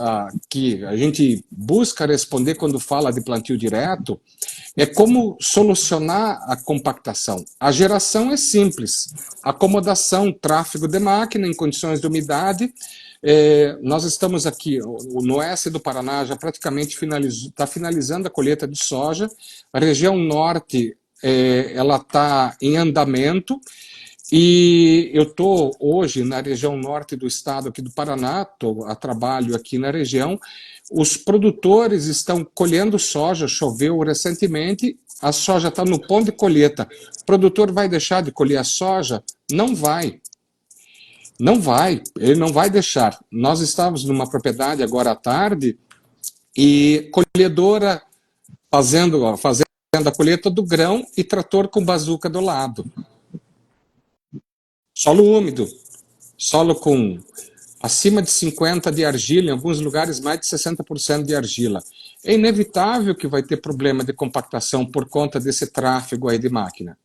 que a gente busca responder quando fala de plantio direto é como solucionar a compactação. A geração é simples, acomodação, tráfego de máquina em condições de umidade. Nós estamos aqui, no oeste do Paraná já praticamente está finalizando a colheita de soja, a região norte ela está em andamento, e eu estou hoje na região norte do estado aqui do Paraná, estou a trabalho aqui na região, os produtores estão colhendo soja, choveu recentemente, a soja está no ponto de colheita. O produtor vai deixar de colher a soja? Não vai. Não vai, ele não vai deixar. Nós estávamos numa propriedade agora à tarde e colhedora fazendo a colheita do grão e trator com bazuca do lado. Solo úmido, solo com acima de 50% de argila, em alguns lugares mais de 60% de argila. É inevitável que vai ter problema de compactação por conta desse tráfego aí de máquina.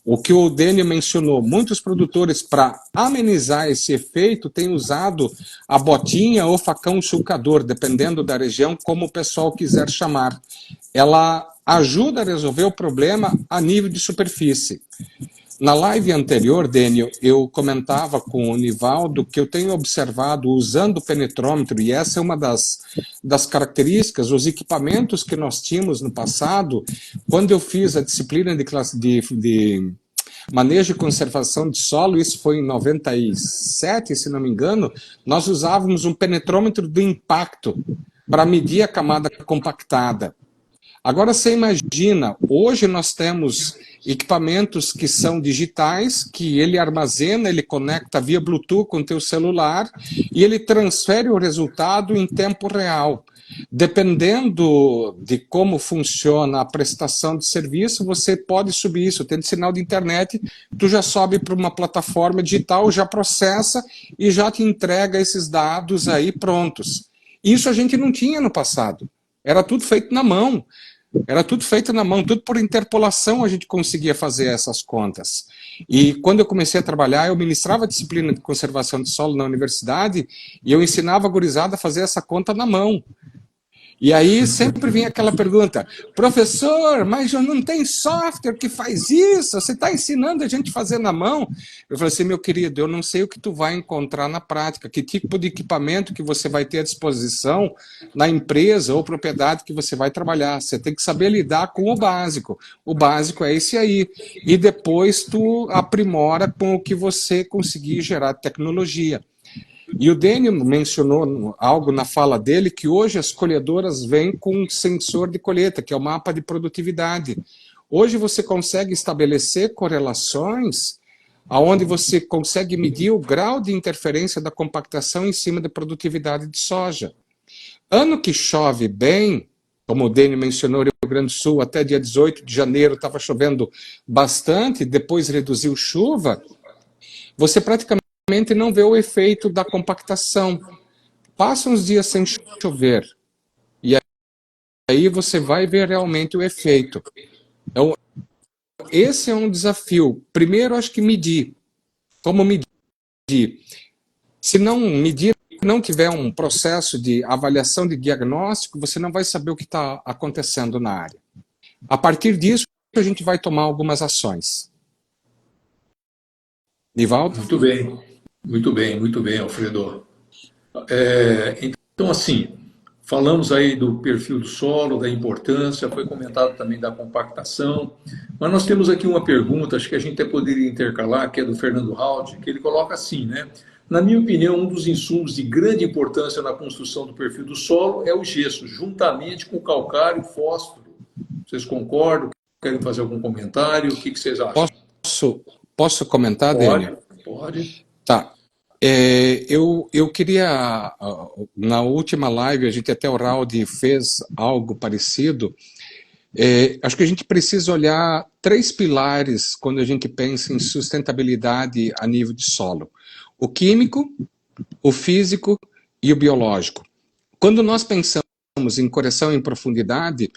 O que o Dênio mencionou, muitos produtores, para amenizar esse efeito, têm usado a botinha ou facão sulcador, dependendo da região, como o pessoal quiser chamar. Ela ajuda a resolver o problema a nível de superfície. Na live anterior, Dênio, eu comentava com o Nivaldo que eu tenho observado usando o penetrômetro, e essa é uma das características, os equipamentos que nós tínhamos no passado, quando eu fiz a disciplina de manejo e conservação de solo, isso foi em 97, se não me engano, nós usávamos um penetrômetro do impacto para medir a camada compactada. Agora você imagina, hoje nós temos equipamentos que são digitais, que ele armazena, ele conecta via Bluetooth com o teu celular e ele transfere o resultado em tempo real. Dependendo de como funciona a prestação de serviço, você pode subir isso, tendo sinal de internet, tu já sobe para uma plataforma digital, já processa e já te entrega esses dados aí prontos. Isso a gente não tinha no passado, era tudo feito na mão. Era tudo feito na mão, tudo por interpolação a gente conseguia fazer essas contas. E quando eu comecei a trabalhar, eu ministrava a disciplina de conservação de solo na universidade e eu ensinava a gurizada a fazer essa conta na mão. E aí sempre vinha aquela pergunta, professor, mas não tem software que faz isso, você está ensinando a gente a fazer na mão? Eu falei assim, meu querido, eu não sei o que tu vai encontrar na prática, que tipo de equipamento que você vai ter à disposição na empresa ou propriedade que você vai trabalhar. Você tem que saber lidar com o básico é esse aí, e depois tu aprimora com o que você conseguir gerar tecnologia. E o Dênio mencionou algo na fala dele, que hoje as colhedoras vêm com um sensor de colheita, que é o mapa de produtividade. Hoje você consegue estabelecer correlações onde você consegue medir o grau de interferência da compactação em cima da produtividade de soja. Ano que chove bem, como o Dênio mencionou, Rio Grande do Sul, até dia 18 de janeiro estava chovendo bastante, depois reduziu chuva, você praticamente não vê o efeito da compactação. Passa uns dias sem chover e aí você vai ver realmente o efeito. Então, esse é um desafio. Primeiro, acho que medir. Como medir? Se não medir não tiver um processo de avaliação de diagnóstico, você não vai saber o que está acontecendo na área. A partir disso, a gente vai tomar algumas ações. Nivaldo? Muito bem, Alfredo. Então, assim, falamos aí do perfil do solo, da importância, foi comentado também da compactação, mas nós temos aqui uma pergunta, acho que a gente até poderia intercalar, que é do Fernando Haldi, que ele coloca assim, né? Na minha opinião, um dos insumos de grande importância na construção do perfil do solo é o gesso, juntamente com o calcário e fósforo. Vocês concordam? Querem fazer algum comentário? O que vocês acham? Posso comentar, Dênio? Pode. Tá. Eu queria, na última live, a gente até o Raudi fez algo parecido. Acho que a gente precisa olhar 3 pilares quando a gente pensa em sustentabilidade a nível de solo: o químico, o físico e o biológico. Quando nós pensamos em correção em profundidade,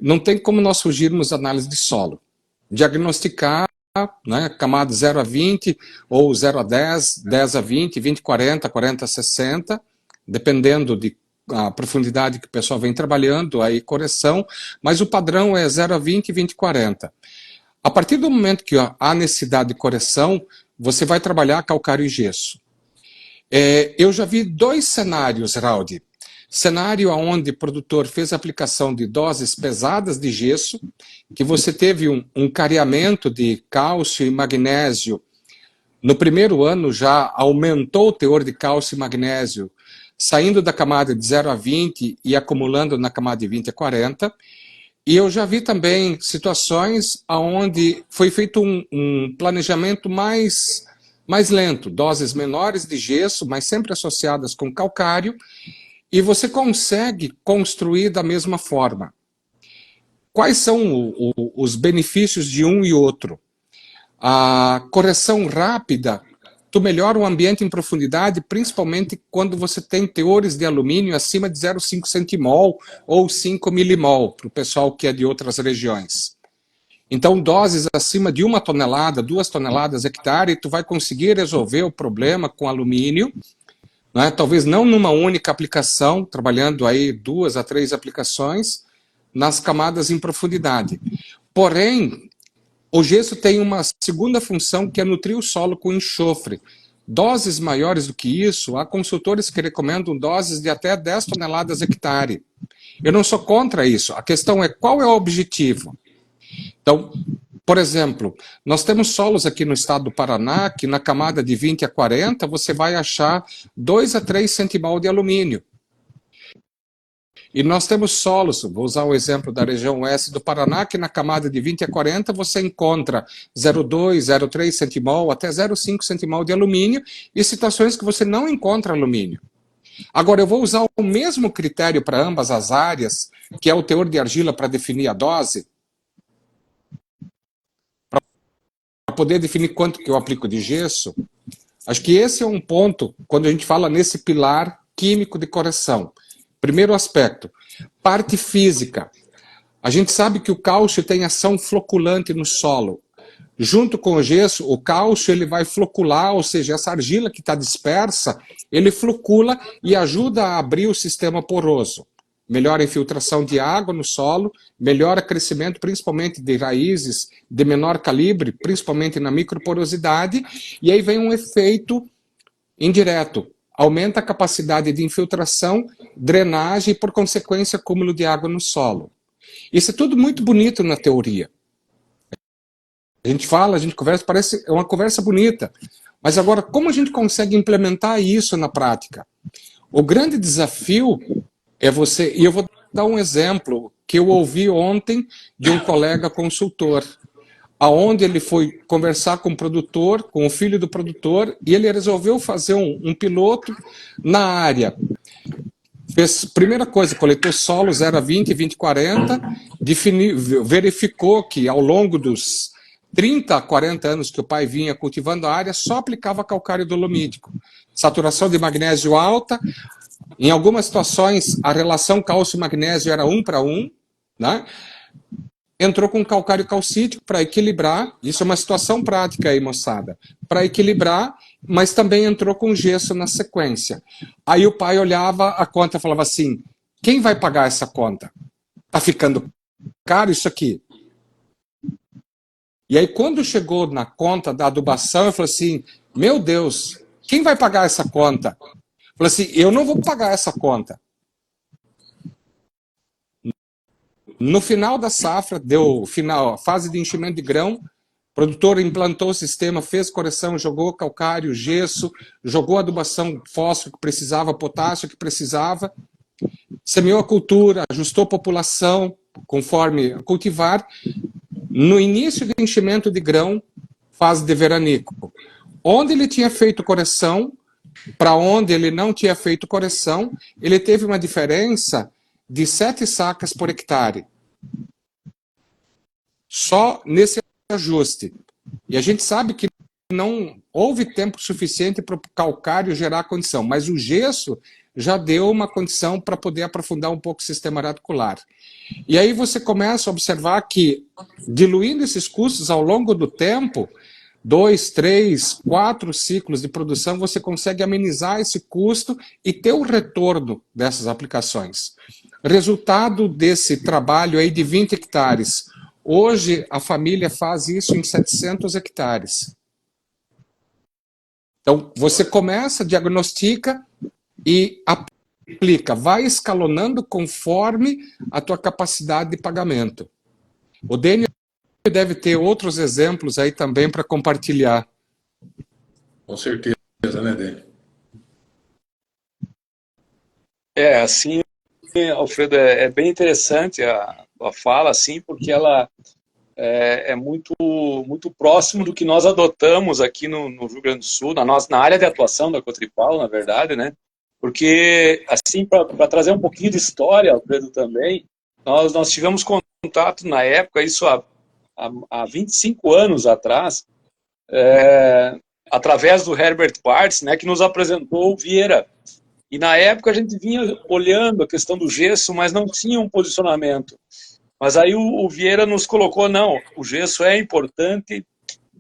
não tem como nós fugirmos da análise de solo. Diagnosticar, né, camada 0 a 20, ou 0 a 10, 10 a 20, 20 a 40, 40 a 60, dependendo da profundidade que o pessoal vem trabalhando, aí correção, mas o padrão é 0 a 20 e 20 a 40. A partir do momento que há necessidade de correção, você vai trabalhar calcário e gesso. Eu já vi 2 cenários, Raudi. Cenário onde o produtor fez a aplicação de doses pesadas de gesso, que você teve um careamento de cálcio e magnésio. No primeiro ano já aumentou o teor de cálcio e magnésio, saindo da camada de 0 a 20 e acumulando na camada de 20 a 40. E eu já vi também situações onde foi feito um planejamento mais lento, doses menores de gesso, mas sempre associadas com calcário, e você consegue construir da mesma forma. Quais são os benefícios de um e outro? A correção rápida, tu melhora o ambiente em profundidade, principalmente quando você tem teores de alumínio acima de 0,5 centimol ou 5 milimol, para o pessoal que é de outras regiões. Então, doses acima de 1 tonelada, 2 toneladas hectare, tu vai conseguir resolver o problema com alumínio, né? Talvez não numa única aplicação, trabalhando aí 2 a 3 aplicações nas camadas em profundidade. Porém, o gesso tem uma segunda função, que é nutrir o solo com enxofre. Doses maiores do que isso, há consultores que recomendam doses de até 10 toneladas hectare. Eu não sou contra isso. A questão é qual é o objetivo. Então, por exemplo, nós temos solos aqui no estado do Paraná que na camada de 20 a 40 você vai achar 2 a 3 centimol de alumínio. E nós temos solos, vou usar o exemplo da região oeste do Paraná, que na camada de 20 a 40 você encontra 0,2, 0,3 centimol, até 0,5 centimol de alumínio, e situações que você não encontra alumínio. Agora, eu vou usar o mesmo critério para ambas as áreas, que é o teor de argila para definir a dose, para poder definir quanto que eu aplico de gesso. Acho que esse é um ponto, quando a gente fala nesse pilar químico de correção. Primeiro aspecto, parte física. A gente sabe que o cálcio tem ação floculante no solo. Junto com o gesso, o cálcio ele vai flocular, ou seja, essa argila que está dispersa, ele flocula e ajuda a abrir o sistema poroso. Melhora a infiltração de água no solo, melhora o crescimento principalmente de raízes de menor calibre, principalmente na microporosidade, e aí vem um efeito indireto. Aumenta a capacidade de infiltração, drenagem e, por consequência, acúmulo de água no solo. Isso é tudo muito bonito na teoria. A gente fala, a gente conversa, parece uma conversa bonita. Mas agora, como a gente consegue implementar isso na prática? O grande desafio é você... E eu vou dar um exemplo que eu ouvi ontem de um colega consultor, aonde ele foi conversar com o produtor, com o filho do produtor, e ele resolveu fazer um piloto na área. Primeira coisa, coletou solo 0 a 20, 20 a 40, verificou que ao longo dos 30 a 40 anos que o pai vinha cultivando a área, só aplicava calcário dolomítico. Saturação de magnésio alta, em algumas situações a relação cálcio-magnésio era 1 para 1, né? entrou com calcário calcítico para equilibrar, isso é uma situação prática aí, moçada, para equilibrar, mas também entrou com gesso na sequência. Aí o pai olhava a conta e falava assim, quem vai pagar essa conta? Tá ficando caro isso aqui? E aí quando chegou na conta da adubação, eu falei assim, meu Deus, quem vai pagar essa conta? Eu falei assim, eu não vou pagar essa conta. No final da safra, deu final, fase de enchimento de grão, o produtor implantou o sistema, fez correção, jogou calcário, gesso, jogou adubação fósforo que precisava, potássio que precisava, semeou a cultura, ajustou a população conforme cultivar. No início do enchimento de grão, fase de veranico, onde ele tinha feito correção, para onde ele não tinha feito correção, ele teve uma diferença de 7 sacas por hectare. Só nesse ajuste. E a gente sabe que não houve tempo suficiente para o calcário gerar a condição, mas o gesso já deu uma condição para poder aprofundar um pouco o sistema radicular. E aí você começa a observar que, diluindo esses custos ao longo do tempo, 2, 3, 4 ciclos de produção, você consegue amenizar esse custo e ter o retorno dessas aplicações. Resultado desse trabalho aí de 20 hectares. Hoje, a família faz isso em 700 hectares. Então, você começa, diagnostica e aplica. Vai escalonando conforme a tua capacidade de pagamento. O Dênio deve ter outros exemplos aí também para compartilhar. Com certeza, né, Dênio? Assim, Alfredo, é bem interessante a fala, assim, porque ela é muito, muito próximo do que nós adotamos aqui no Rio Grande do Sul, na área de atuação da Cotripal, na verdade, né? Porque, assim, para trazer um pouquinho de história, Alfredo, também, nós tivemos contato na época, isso há 25 anos atrás, através do Herbert Bartz, né, que nos apresentou o Vieira. E na época a gente vinha olhando a questão do gesso, mas não tinha um posicionamento. Mas aí o Vieira nos colocou, não, o gesso é importante,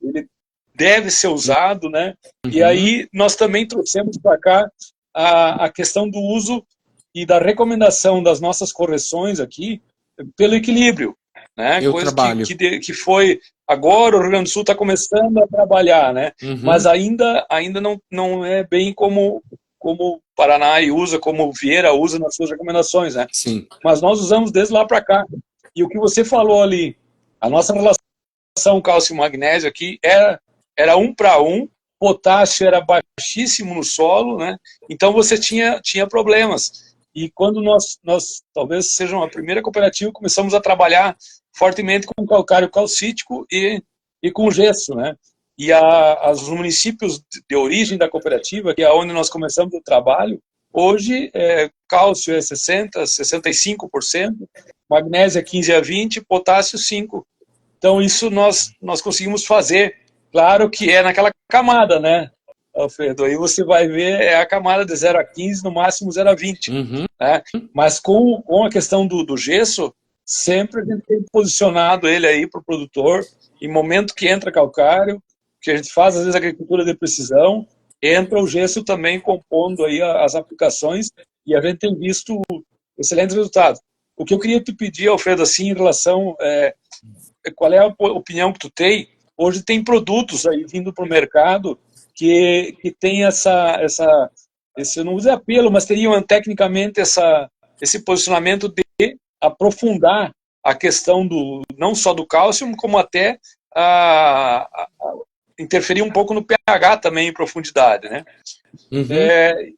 ele deve ser usado, né? E aí nós também trouxemos para cá a questão do uso e da recomendação das nossas correções aqui pelo equilíbrio, né? Coisa que foi agora o Rio Grande do Sul está começando a trabalhar, né? Mas ainda não é bem como o Paraná usa, como o Vieira usa nas suas recomendações, né? Sim. Mas nós usamos desde lá para cá. E o que você falou ali, a nossa relação cálcio-magnésio aqui era 1 para 1, potássio era baixíssimo no solo, né? Então você tinha problemas. E quando nós talvez seja a primeira cooperativa, começamos a trabalhar fortemente com calcário calcítico e com gesso, né? E os municípios de origem da cooperativa, que é onde nós começamos o trabalho, hoje cálcio é 60%, 65%, magnésio é 15% a 20%, potássio 5%. Então isso nós conseguimos fazer. Claro que é naquela camada, né, Alfredo? Aí você vai ver, é a camada de 0 a 15, no máximo 0 a 20. Né? Mas com a questão do gesso, sempre a gente tem posicionado ele aí para o produtor, em momento que entra calcário, que a gente faz às vezes agricultura de precisão, entra o gesso também compondo aí as aplicações, e a gente tem visto excelentes resultados. O que eu queria te pedir, Alfredo, assim, em relação, qual é a opinião que tu tem? Hoje tem produtos aí vindo para o mercado que tem esse, eu não uso apelo, mas teriam tecnicamente esse posicionamento de aprofundar a questão não só do cálcio, como até interferir um pouco no pH também em profundidade, né?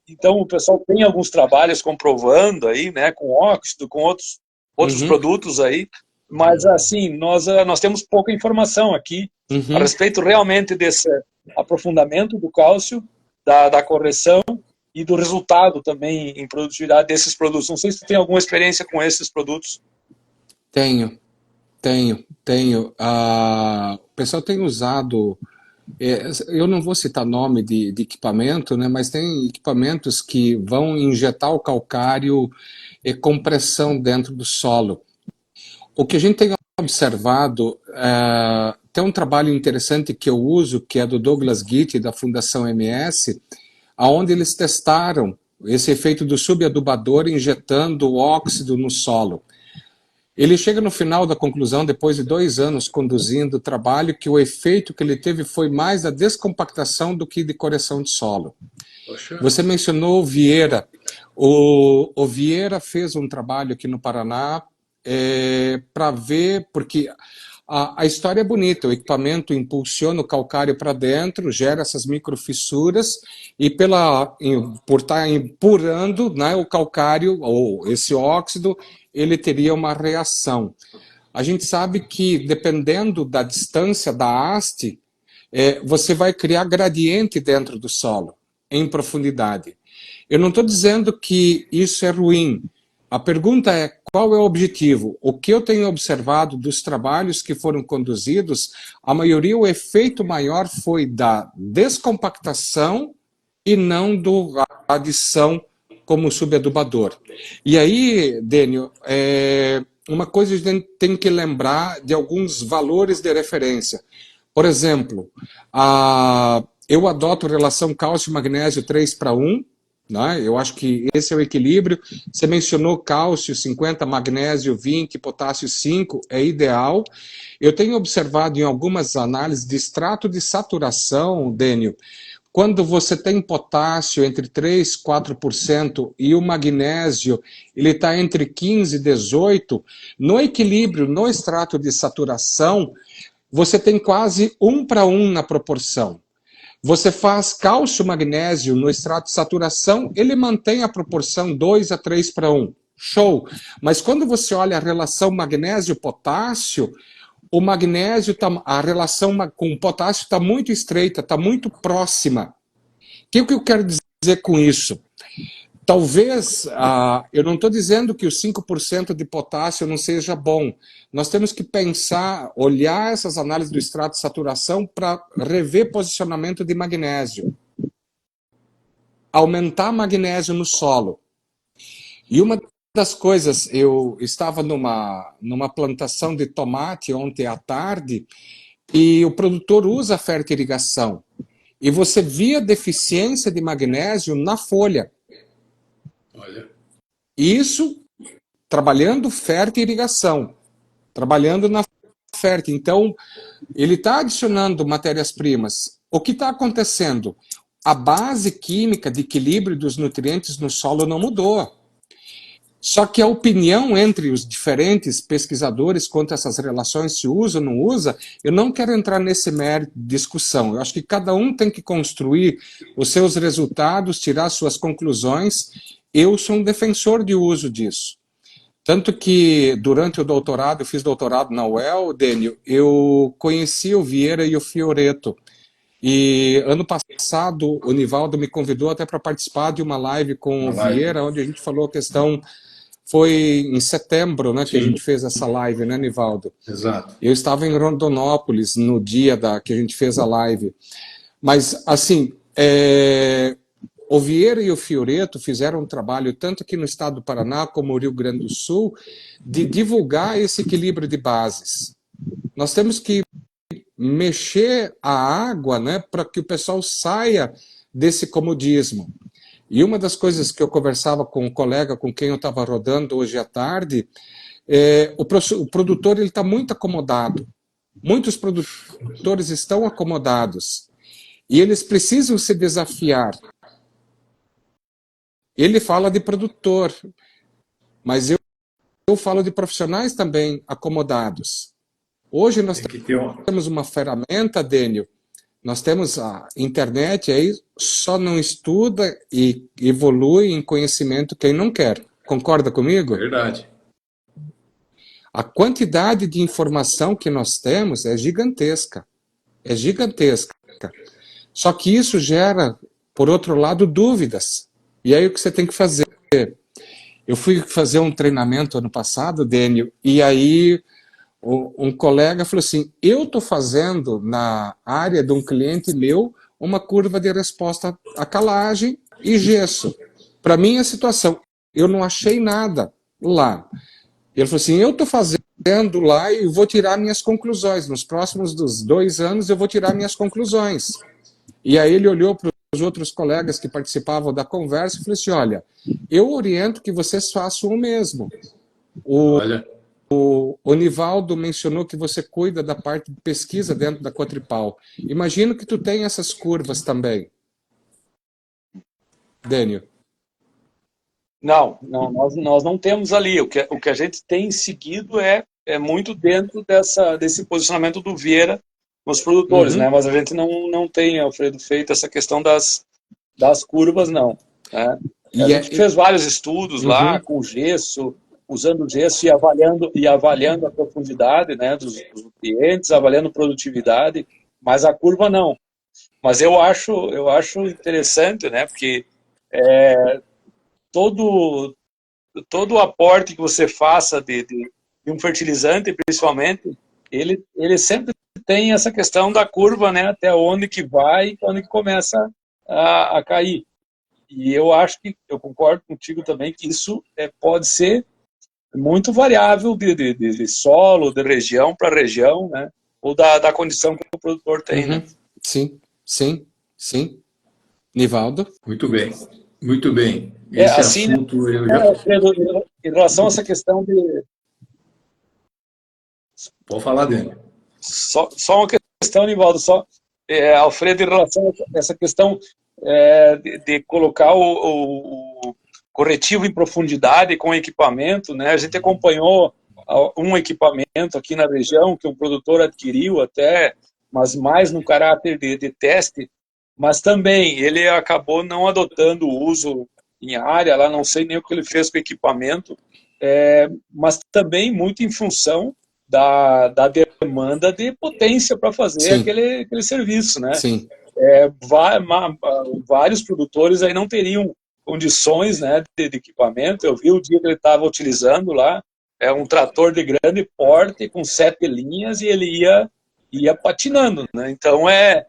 Então o pessoal tem alguns trabalhos comprovando aí, né, com óxido, com outros produtos aí, mas assim, nós temos pouca informação aqui a respeito realmente desse aprofundamento do cálcio, da correção e do resultado também em produtividade desses produtos. Não sei se tu tem alguma experiência com esses produtos. Tenho. O pessoal tem usado, eu não vou citar nome de equipamento, né, mas tem equipamentos que vão injetar o calcário com pressão dentro do solo. O que a gente tem observado, tem um trabalho interessante que eu uso, que é do Douglas Gitt, da Fundação MS, onde eles testaram esse efeito do subadubador injetando óxido no solo. Ele chega no final da conclusão, depois de 2 anos conduzindo o trabalho, que o efeito que ele teve foi mais a descompactação do que de correção de solo. Poxa. Você mencionou o Vieira. O Vieira fez um trabalho aqui no Paraná para ver, porque a história é bonita, o equipamento impulsiona o calcário para dentro, gera essas microfissuras, e por estar empurrando, né, o calcário, ou esse óxido, ele teria uma reação. A gente sabe que, dependendo da distância da haste, você vai criar gradiente dentro do solo, em profundidade. Eu não estou dizendo que isso é ruim. A pergunta é, qual é o objetivo? O que eu tenho observado dos trabalhos que foram conduzidos, a maioria, o efeito maior foi da descompactação e não da adição como subadubador. E aí, Dênio, uma coisa a gente tem que lembrar de alguns valores de referência. Por exemplo, eu adoto relação cálcio-magnésio 3:1, né? Eu acho que esse é o equilíbrio. Você mencionou cálcio 50, magnésio 20, potássio 5, é ideal. Eu tenho observado em algumas análises de extrato de saturação, Dênio, quando você tem potássio entre 3% e 4% e o magnésio ele está entre 15% e 18%, no equilíbrio, no extrato de saturação, você tem quase 1:1 na proporção. Você faz cálcio-magnésio no extrato de saturação, ele mantém a proporção 2 a 3:1. Show! Mas quando você olha a relação magnésio-potássio, o magnésio, a relação com o potássio está muito estreita, está muito próxima. O que eu quero dizer com isso? Talvez, eu não estou dizendo que os 5% de potássio não seja bom. Nós temos que pensar, olhar essas análises do extrato de saturação para rever posicionamento de magnésio. Aumentar magnésio no solo. E uma das coisas, eu estava numa plantação de tomate ontem à tarde e o produtor usa a fertirrigação. E você via deficiência de magnésio na folha. Olha. Isso trabalhando fertirrigação, trabalhando na fértil. Então, ele está adicionando matérias-primas. O que está acontecendo? A base química de equilíbrio dos nutrientes no solo não mudou. Só que a opinião entre os diferentes pesquisadores quanto a essas relações se usa ou não usa, eu não quero entrar nesse mérito de discussão. Eu acho que cada um tem que construir os seus resultados, tirar suas conclusões. Eu sou um defensor de uso disso. Tanto que, durante o doutorado, eu fiz doutorado na UEL, Dênio, eu conheci o Vieira e o Fioretto. E ano passado, o Nivaldo me convidou até para participar de uma live com o Vieira, onde a gente falou a questão. Foi em setembro, né, que a gente fez essa live, né, Nivaldo? Exato. Eu estava em Rondonópolis no dia que a gente fez a live. Mas, assim, o Vieira e o Fioretto fizeram um trabalho, tanto aqui no estado do Paraná como no Rio Grande do Sul, de divulgar esse equilíbrio de bases. Nós temos que mexer a água, né, para que o pessoal saia desse comodismo. E uma das coisas que eu conversava com um colega com quem eu estava rodando hoje à tarde, o produtor está muito acomodado. Muitos produtores estão acomodados. E eles precisam se desafiar. Ele fala de produtor, mas eu falo de profissionais também acomodados. Hoje nós temos uma ferramenta, Dênio, nós temos a internet, aí só não estuda e evolui em conhecimento quem não quer. Concorda comigo? Verdade. A quantidade de informação que nós temos é gigantesca. É gigantesca. Só que isso gera, por outro lado, dúvidas. E aí o que você tem que fazer? Eu fui fazer um treinamento ano passado, Dênio, e aí um colega falou assim, eu estou fazendo na área de um cliente meu uma curva de resposta a calagem e gesso. Para mim, a situação, eu não achei nada lá. Ele falou assim, eu estou fazendo fazendo lá e vou tirar minhas conclusões. Nos próximos 2 anos eu vou tirar minhas conclusões. E aí ele olhou para os outros colegas que participavam da conversa e falou assim, olha, eu oriento que vocês façam o mesmo. Olha, O Nivaldo mencionou que você cuida da parte de pesquisa dentro da Cotripal. Imagino que tu tem essas curvas também. Dênio. Não, nós não temos ali. O que a gente tem seguido é muito dentro desse posicionamento do Vieira nos produtores, né? Mas a gente não tem, Alfredo, feito essa questão das curvas, não. Né? A gente fez vários estudos lá com gesso, usando gesso e avaliando a profundidade, né, dos nutrientes, avaliando produtividade, mas a curva não. Mas eu acho interessante, né, porque todo o aporte que você faça de um fertilizante, principalmente, ele sempre tem essa questão da curva, né, até onde que vai e onde que começa a cair. E eu acho que, eu concordo contigo também, que isso pode ser muito variável de solo, de região para região, né, ou da condição que o produtor tem. Né? Sim. Nivaldo? muito bem, muito bem. Esse assim, assunto né, eu já... Alfredo, em relação a essa questão de... Pode falar, Dênio. Só uma questão, Nivaldo, Alfredo, em relação a essa questão de colocar o corretivo em profundidade com equipamento, né? A gente acompanhou um equipamento aqui na região que um produtor adquiriu até, mas mais no caráter de teste, mas também ele acabou não adotando o uso em área, lá não sei nem o que ele fez com o equipamento, mas também muito em função da demanda de potência para fazer aquele serviço, né? Sim. Vários produtores aí não teriam condições, né, de equipamento. Eu vi o dia que ele estava utilizando lá, um trator de grande porte com 7 linhas e ele ia patinando, né? Então é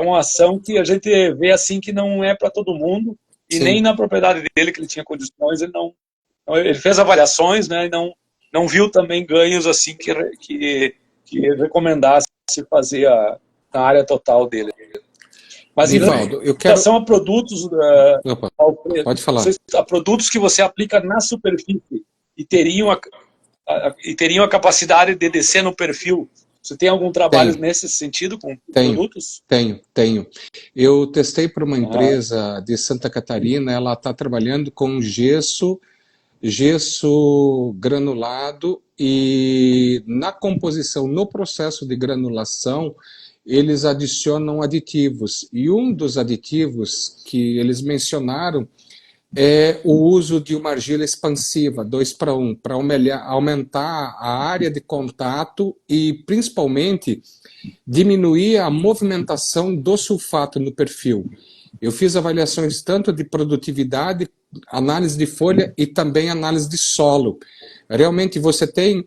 uma ação que a gente vê assim que não é para todo mundo e nem na propriedade dele que ele tinha condições, ele fez avaliações, né, e não viu também ganhos assim que recomendasse fazer na área total dele. Mas Nivaldo, em relação a produtos, pode falar. A produtos que você aplica na superfície e teriam a capacidade de descer no perfil, você tem algum trabalho nesse sentido com produtos? Tenho. Eu testei para uma empresa de Santa Catarina, ela está trabalhando com gesso granulado e na composição, no processo de granulação, eles adicionam aditivos. E um dos aditivos que eles mencionaram é o uso de uma argila expansiva, 2:1, para aumentar a área de contato e, principalmente, diminuir a movimentação do sulfato no perfil. Eu fiz avaliações tanto de produtividade, análise de folha e também análise de solo. Realmente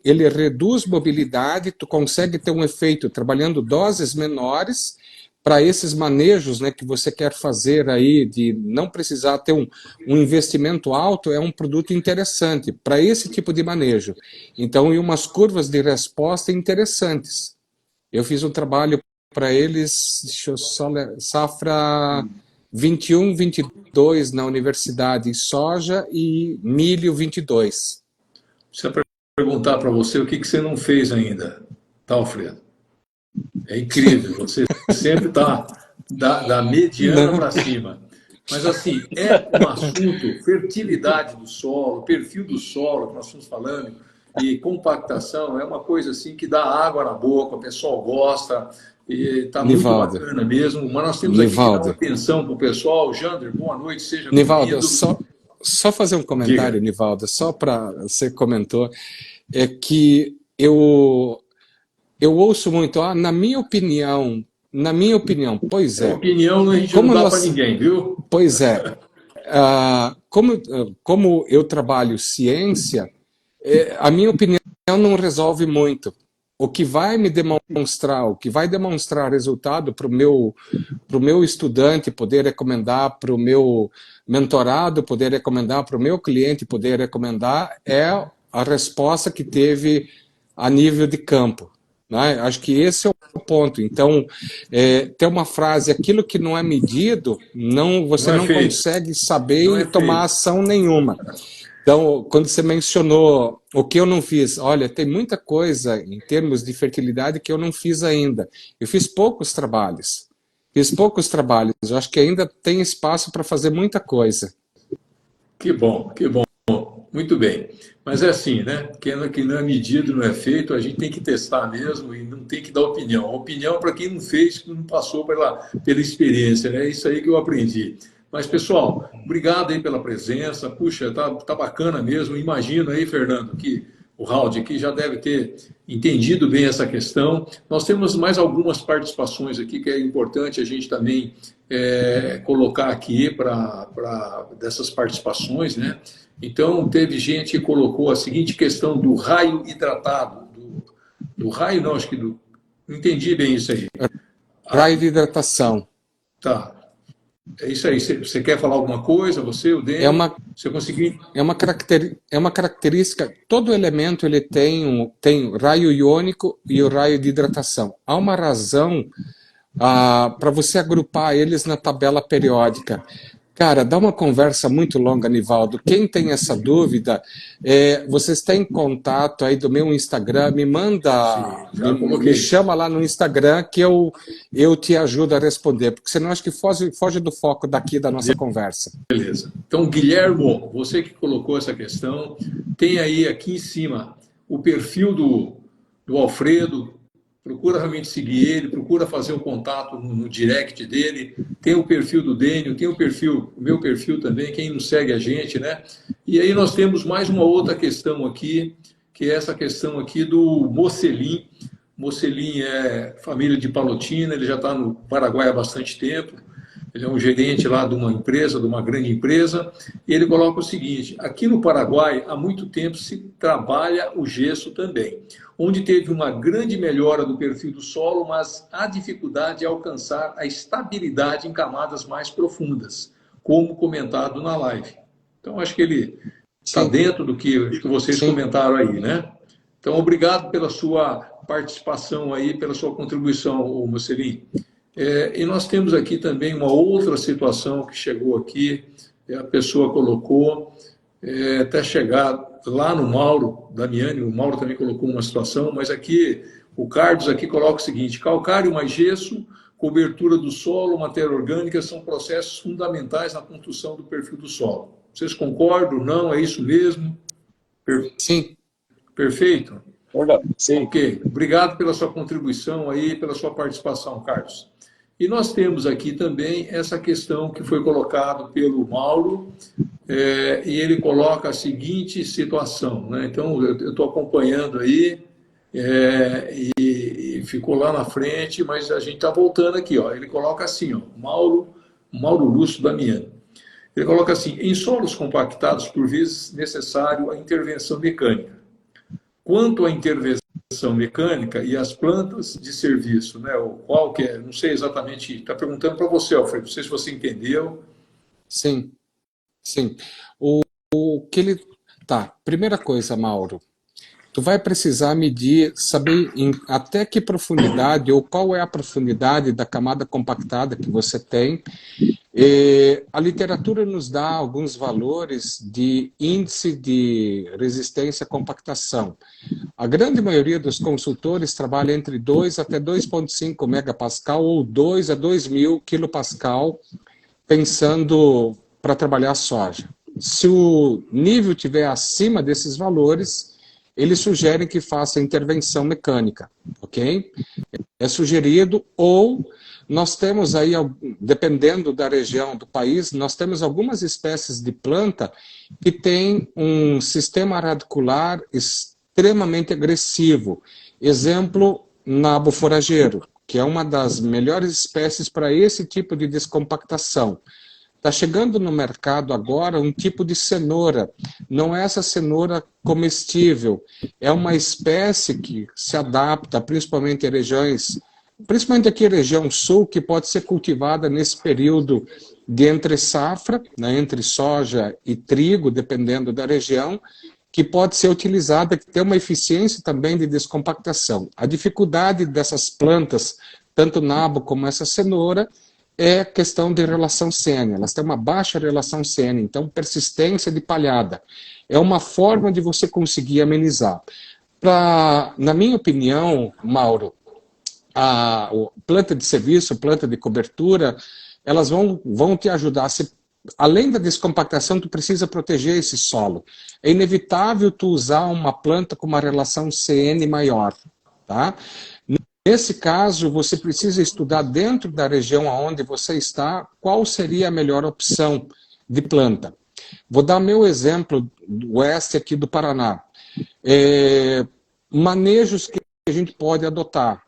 ele reduz mobilidade, tu consegue ter um efeito trabalhando doses menores para esses manejos, né, que você quer fazer aí, de não precisar ter um investimento alto, é um produto interessante para esse tipo de manejo. Então, e umas curvas de resposta interessantes. Eu fiz um trabalho para eles, safra 21, 22 na universidade, soja e milho 22. Precisa perguntar para você o que você não fez ainda, tá, Alfredo? É incrível, você sempre está da mediana para cima. Mas, assim, é um assunto, fertilidade do solo, perfil do solo, que nós estamos falando, e compactação, é uma coisa assim que dá água na boca, o pessoal gosta, e está muito bacana mesmo. Mas nós temos aqui que dar uma atenção para o pessoal. Jander, boa noite, seja Nivaldo, bem-vindo. só fazer um comentário, Diga. Nivaldo, só para você comentou, é que eu ouço muito, na minha opinião, pois é. Opinião a gente não dá para ninguém, viu? Pois é. Como eu trabalho ciência, a minha opinião não resolve muito. O que vai demonstrar resultado para o meu estudante poder recomendar, para o meu mentorado poder recomendar, para o meu cliente poder recomendar, é a resposta que teve a nível de campo, né? Acho que esse é o ponto. Então, tem uma frase: aquilo que não é medido, você Não é não feito. consegue saber Não e é tomar feito. ação nenhuma. Então, quando você mencionou o que eu não fiz, olha, tem muita coisa em termos de fertilidade que eu não fiz ainda. Eu fiz poucos trabalhos. Fiz poucos trabalhos. Eu acho que ainda tem espaço para fazer muita coisa. Que bom, que bom. Muito bem. Mas é assim, né? Que não é medido, não é feito, a gente tem que testar mesmo e não tem que dar opinião. Opinião para quem não fez, que não passou pela experiência, né? É isso aí que eu aprendi. Mas, pessoal, obrigado aí pela presença. Puxa, tá bacana mesmo. Imagino aí, Fernando, que o Raul aqui já deve ter entendido bem essa questão. Nós temos mais algumas participações aqui que é importante a gente também colocar aqui dessas participações, né? Então, teve gente que colocou a seguinte questão do raio hidratado, do raio, não, acho que não entendi bem isso aí. Raio de hidratação. Tá, é isso aí. Você quer falar alguma coisa, você, o É Dênio? uma, Você conseguiu? é uma característica, todo elemento ele tem o raio iônico e o raio de hidratação. Há uma razão para você agrupar eles na tabela periódica. Cara, dá uma conversa muito longa, Nivaldo. Quem tem essa dúvida, vocês têm contato aí do meu Instagram, me manda, Sim, já me coloquei. chama lá no Instagram que eu te ajudo a responder, porque senão acho que foge do foco daqui da nossa conversa. Beleza. Então, Guilhermo, você que colocou essa questão, tem aí aqui em cima o perfil do Alfredo. Procura realmente seguir ele, procura fazer um contato no direct dele. Tem o perfil do Dênio, tem o meu perfil também, quem não segue a gente, né? E aí nós temos mais uma outra questão aqui, que é essa questão aqui do Mocelim. Mocelim é família de Palotina, ele já está no Paraguai há bastante tempo. Ele é um gerente lá de uma empresa, de uma grande empresa, e ele coloca o seguinte: aqui no Paraguai, há muito tempo se trabalha o gesso também, onde teve uma grande melhora do perfil do solo, mas há dificuldade em alcançar a estabilidade em camadas mais profundas, como comentado na live. Então, acho que ele está Sim, dentro do que vocês sim. comentaram aí, né? Então, obrigado pela sua participação aí, pela sua contribuição, Mocelin. E nós temos aqui também uma outra situação que chegou aqui, a pessoa colocou, até chegar lá no Mauro Damiani, o Mauro também colocou uma situação, mas aqui o Carlos aqui coloca o seguinte: calcário mais gesso, cobertura do solo, matéria orgânica são processos fundamentais na construção do perfil do solo. Vocês concordam? Não? É isso mesmo? Sim. Perfeito? Verdade. Sim. Ok. Obrigado pela sua contribuição aí, pela sua participação, Carlos. E nós temos aqui também essa questão que foi colocado pelo Mauro, e ele coloca a seguinte situação, né? Então, eu estou acompanhando aí, e ficou lá na frente, mas a gente está voltando aqui, ó. Ele coloca assim, ó, Mauro Lúcio Damiani. Ele coloca assim: em solos compactados, por vezes necessário a intervenção mecânica. Quanto à intervenção mecânica e as plantas de serviço, né? O qual que é, não sei exatamente, está perguntando para você, Alfredo, não sei se você entendeu. Sim, sim. O que ele. Tá, primeira coisa, Mauro. Tu vai precisar medir, saber até que profundidade ou qual é a profundidade da camada compactada que você tem. A literatura nos dá alguns valores de índice de resistência à compactação. A grande maioria dos consultores trabalha entre 2 até 2,5 megapascal ou 2 a 2.000 quilopascal, pensando para trabalhar soja. Se o nível estiver acima desses valores, eles sugerem que faça intervenção mecânica, ok? É sugerido, ou nós temos aí, dependendo da região do país, nós temos algumas espécies de planta que têm um sistema radicular extremamente agressivo. Exemplo, nabo forageiro, que é uma das melhores espécies para esse tipo de descompactação. Está chegando no mercado agora um tipo de cenoura. Não é essa cenoura comestível. É uma espécie que se adapta principalmente em regiões, principalmente aqui na região sul, que pode ser cultivada nesse período de entre safra, né, entre soja e trigo, dependendo da região, que pode ser utilizada, que tem uma eficiência também de descompactação. A dificuldade dessas plantas, tanto nabo como essa cenoura, é questão de relação CN. Elas têm uma baixa relação CN, então persistência de palhada. É uma forma de você conseguir amenizar. Na minha opinião, Mauro, a planta de serviço, planta de cobertura, elas vão te ajudar. Além da descompactação, tu precisa proteger esse solo. É inevitável tu usar uma planta com uma relação CN maior, tá? Nesse caso, você precisa estudar dentro da região onde você está qual seria a melhor opção de planta. Vou dar meu exemplo do oeste aqui do Paraná. Manejos que a gente pode adotar.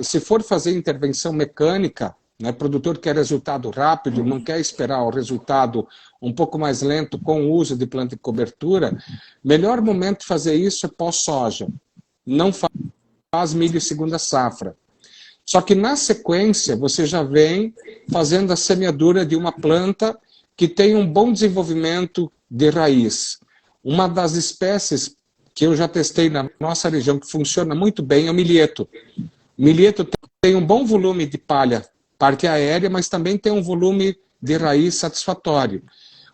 Se for fazer intervenção mecânica, né, o produtor quer resultado rápido, não quer esperar o resultado um pouco mais lento com o uso de planta de cobertura, melhor momento de fazer isso é pós-soja. Não faz milho segunda safra. Só que na sequência você já vem fazendo a semeadura de uma planta que tem um bom desenvolvimento de raiz. Uma das espécies que eu já testei na nossa região que funciona muito bem é o milheto. O milheto tem um bom volume de palha, parte aérea, mas também tem um volume de raiz satisfatório.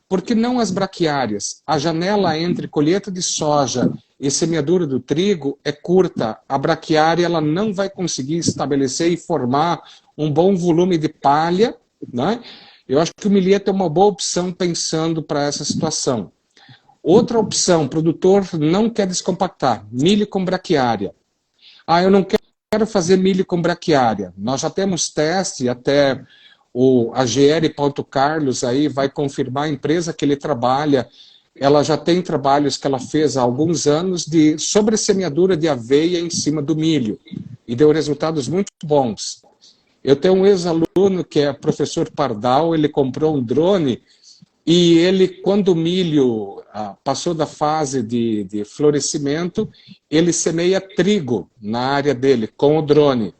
Por que não as braquiárias? A janela entre colheita de soja e semeadura do trigo é curta. A braquiária ela não vai conseguir estabelecer e formar um bom volume de palha, né? Eu acho que o milheto é uma boa opção pensando para essa situação. Outra opção, produtor não quer descompactar, milho com braquiária. Eu não quero fazer milho com braquiária. Nós já temos teste, até a GR Ponto Carlos aí vai confirmar a empresa que ele trabalha. Ela já tem trabalhos que ela fez há alguns anos de sobressemeadura de aveia em cima do milho. E deu resultados muito bons. Eu tenho um ex-aluno que é professor Pardal, ele comprou um drone e ele, quando o milho passou da fase de florescimento, ele semeia trigo na área dele com o drone.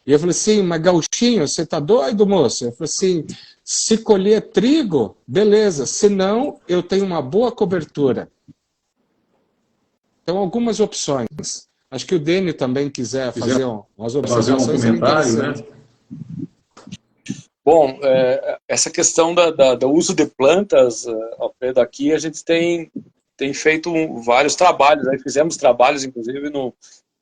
E eu falei assim, mas gauchinho, você tá doido, moço? Eu falei assim, se colher trigo, beleza, se não, eu tenho uma boa cobertura. Então, algumas opções. Acho que o Dênio também quiser fazer umas observações. Fazer um comentário, né? Bom, essa questão do uso de plantas, Alfredo, aqui a gente tem feito vários trabalhos, né? Fizemos trabalhos, inclusive,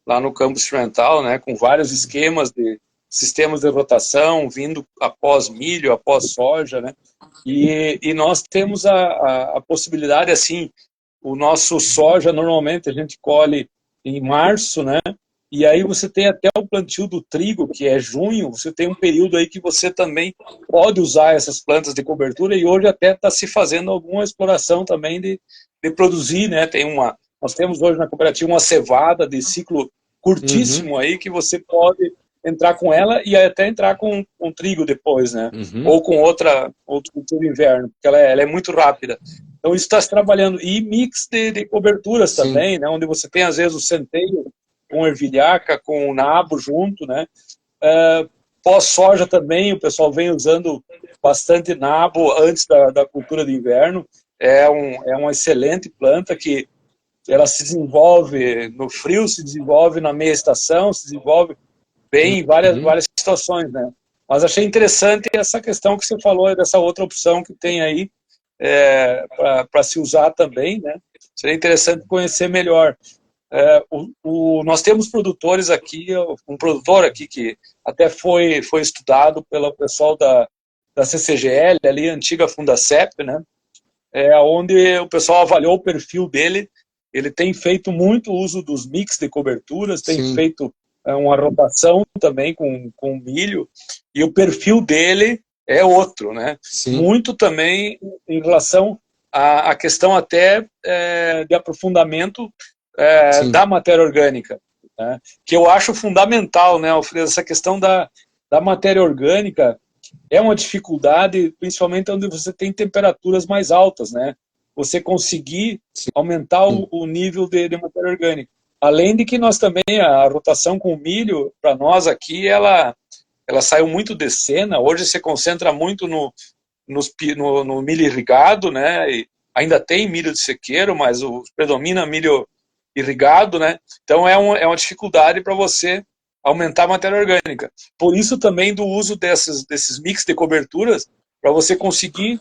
lá no campus experimental, né, com vários esquemas de sistemas de rotação, vindo após milho, após soja, né? E nós temos a possibilidade, assim, o nosso soja, normalmente, a gente colhe em março, né? E aí você tem até o plantio do trigo, que é junho, você tem um período aí que você também pode usar essas plantas de cobertura, e hoje até está se fazendo alguma exploração também de produzir, né? Nós temos hoje na cooperativa uma cevada de ciclo curtíssimo aí, que você pode entrar com ela e até entrar com trigo depois, né? Ou com outro cultivo de inverno, porque ela é muito rápida. Então isso está se trabalhando. E mix de coberturas também, né? Onde você tem às vezes o centeio com ervilhaca, com o nabo junto, né? Pós-soja também, o pessoal vem usando bastante nabo antes da cultura de inverno. É uma excelente planta que ela se desenvolve no frio, se desenvolve na meia estação, se desenvolve bem em várias situações, né? Mas achei interessante essa questão que você falou, dessa outra opção que tem aí para se usar também, né? Seria interessante conhecer melhor. Nós temos produtores aqui, um produtor aqui que até foi estudado pelo pessoal da CCGL, ali, antiga Fundacep, né? Onde o pessoal avaliou o perfil dele. Ele tem feito muito uso dos mix de coberturas, tem feito uma rotação também com milho, e o perfil dele é outro, né? Muito também em relação à questão até de aprofundamento da matéria orgânica, né? Que eu acho fundamental, né, Alfredo? Essa questão da matéria orgânica é uma dificuldade, principalmente onde você tem temperaturas mais altas, né? Você conseguir aumentar o nível de matéria orgânica. Além de que nós também, a rotação com o milho, para nós aqui, ela saiu muito de cena. Hoje se concentra muito no milho irrigado, né? ainda tem milho de sequeiro, mas predomina milho irrigado, né? Então é uma dificuldade para você aumentar a matéria orgânica. Por isso também do uso desses mix de coberturas, para você conseguir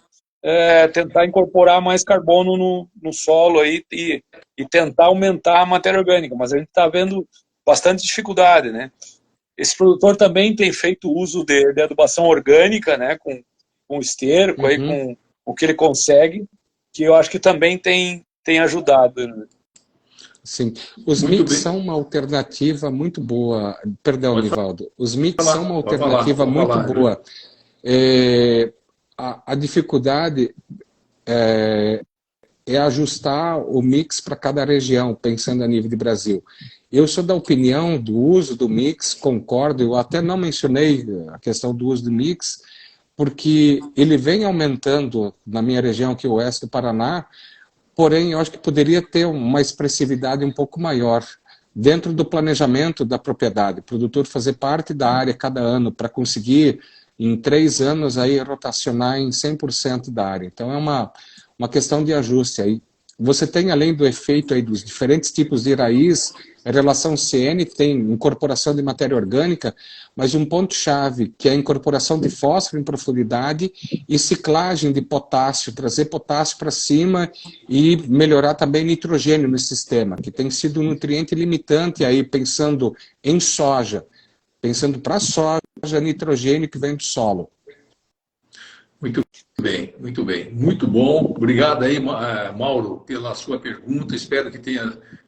tentar incorporar mais carbono no solo aí e tentar aumentar a matéria orgânica. Mas a gente está vendo bastante dificuldade, né? Esse produtor também tem feito uso de adubação orgânica, né? Com esterco, aí, com o que ele consegue, que eu acho que também tem ajudado, né? Sim, os mix são uma alternativa muito boa. Perdão, Nivaldo. Os mix são uma alternativa muito boa. A dificuldade é ajustar o mix para cada região, pensando a nível de Brasil. Eu sou da opinião do uso do mix, concordo, eu até não mencionei a questão do uso do mix, porque ele vem aumentando na minha região, que é o oeste do Paraná, porém eu acho que poderia ter uma expressividade um pouco maior dentro do planejamento da propriedade, o produtor fazer parte da área cada ano para conseguir, em 3 anos, aí, rotacionar em 100% da área. Então é uma questão de ajuste aí. Você tem, além do efeito aí dos diferentes tipos de raiz, a relação CN tem incorporação de matéria orgânica, mas um ponto-chave, que é a incorporação de fósforo em profundidade e ciclagem de potássio, trazer potássio para cima e melhorar também nitrogênio no sistema, que tem sido um nutriente limitante aí, pensando em soja, pensando para soja, nitrogênio que vem do solo. Muito bem, muito bem. Muito bom. Obrigado aí, Mauro, pela sua pergunta. Espero que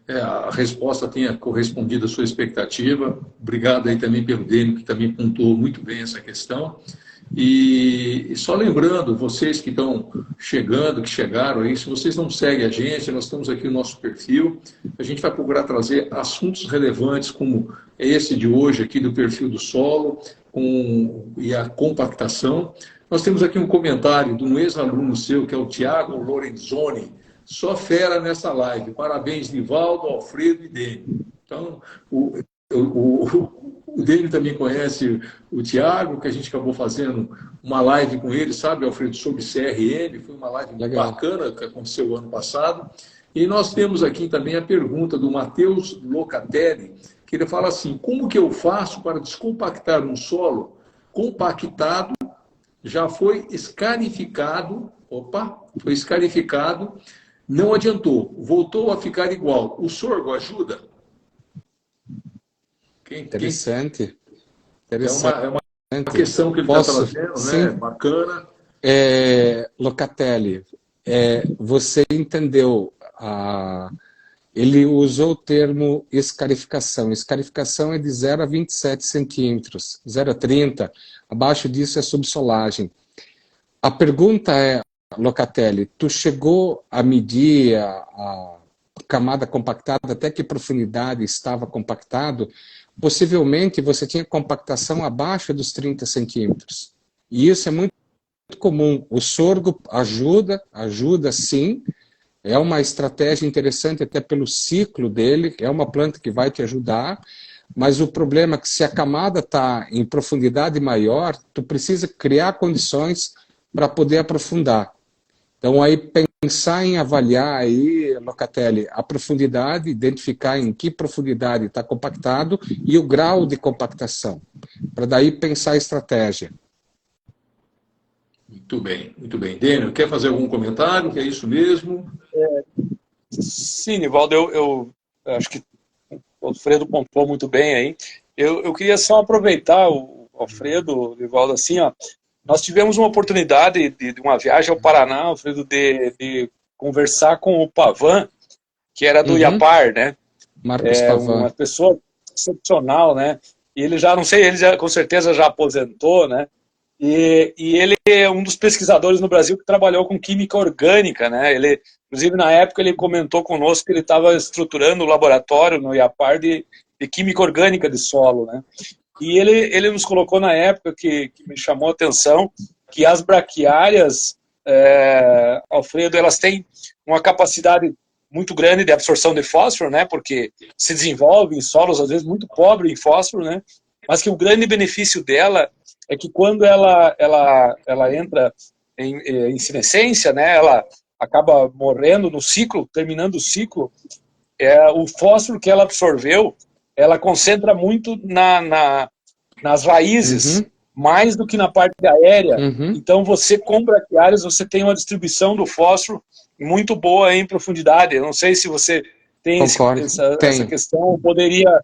a resposta tenha correspondido à sua expectativa. Obrigado aí também pelo Dênio, que também pontuou muito bem essa questão. E só lembrando, vocês que estão chegando, que chegaram aí, se vocês não seguem a gente, nós estamos aqui no nosso perfil, a gente vai procurar trazer assuntos relevantes como esse de hoje aqui do perfil do solo e a compactação. Nós temos aqui um comentário de um ex-aluno seu, que é o Tiago Lorenzoni, só fera nessa live. Parabéns, Nivaldo, Alfredo e Dênio. Então, o Dênio também conhece o Tiago, que a gente acabou fazendo uma live com ele, sabe, Alfredo, sobre CRM. Foi uma live bacana que aconteceu ano passado. E nós temos aqui também a pergunta do Matheus Locatelli, que ele fala assim: como que eu faço para descompactar um solo compactado, já foi escarificado, foi escarificado, não adiantou, voltou a ficar igual. O sorgo ajuda? Interessante. É uma questão que ele está trazendo, né? Bacana. Locatelli, você entendeu, ele usou o termo escarificação. Escarificação é de 0 a 27 centímetros, 0 a 30. Abaixo disso é subsolagem. A pergunta é, Locatelli, tu chegou a medir a camada compactada, até que profundidade estava compactado? Possivelmente você tinha compactação abaixo dos 30 centímetros. E isso é muito comum. O sorgo ajuda sim. É uma estratégia interessante até pelo ciclo dele, é uma planta que vai te ajudar, mas o problema é que se a camada está em profundidade maior, tu precisa criar condições para poder aprofundar. Então aí pensar em avaliar aí, Locatelli, a profundidade, identificar em que profundidade está compactado e o grau de compactação, para daí pensar a estratégia. Muito bem, muito bem. Dênio, quer fazer algum comentário? Que é isso mesmo? Sim, Nivaldo, eu acho que o Alfredo pontuou muito bem aí. Eu queria só aproveitar o Alfredo, Nivaldo, assim, ó. Nós tivemos uma oportunidade de uma viagem ao Paraná, Alfredo, de conversar com o Pavan, que era do IAPAR, né? Marcos Pavan. Uma pessoa excepcional, né? E ele já, não sei, ele já, com certeza já aposentou, né? E ele é um dos pesquisadores no Brasil que trabalhou com química orgânica, né? Ele, inclusive, na época, ele comentou conosco que ele estava estruturando o laboratório no IAPAR de química orgânica de solo, né? E ele nos colocou na época que me chamou a atenção que as braquiárias, Alfredo, elas têm uma capacidade muito grande de absorção de fósforo, né? Porque se desenvolve em solos, às vezes, muito pobres em fósforo, né? Mas que o grande benefício dela é que quando ela entra em senescência, né, acaba morrendo no ciclo, terminando o ciclo, o fósforo que ela absorveu, ela concentra muito nas raízes, mais do que na parte aérea. Então, você com braquiárias, você tem uma distribuição do fósforo muito boa em profundidade. Eu não sei se você tem essa questão, poderia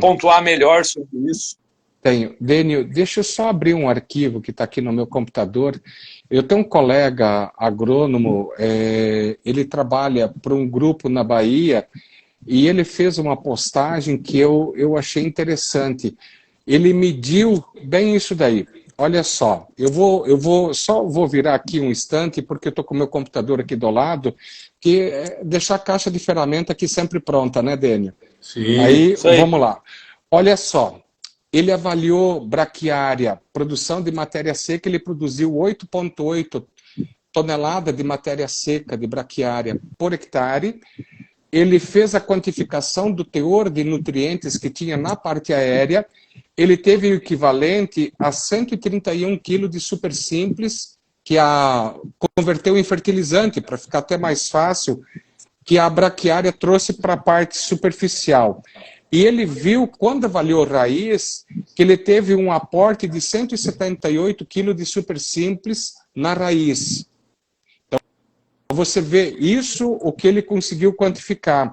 pontuar melhor sobre isso. Tenho. Dênio, deixa eu só abrir um arquivo que está aqui no meu computador. Eu tenho um colega agrônomo, ele trabalha para um grupo na Bahia, e ele fez uma postagem que eu achei interessante. Ele mediu bem isso daí. Olha só, eu vou virar aqui um instante, porque eu estou com o meu computador aqui do lado, que é deixar a caixa de ferramenta aqui sempre pronta, né, Dênio? Sim. Aí, vamos lá. Olha só, ele avaliou braquiária, produção de matéria seca, ele produziu 8,8 toneladas de matéria seca de braquiária por hectare. Ele fez a quantificação do teor de nutrientes que tinha na parte aérea, ele teve o equivalente a 131 kg de super simples, que converteu em fertilizante, para ficar até mais fácil, que a braquiária trouxe para a parte superficial. E ele viu, quando avaliou raiz, que ele teve um aporte de 178 kg de super simples na raiz. Você vê isso, o que ele conseguiu quantificar.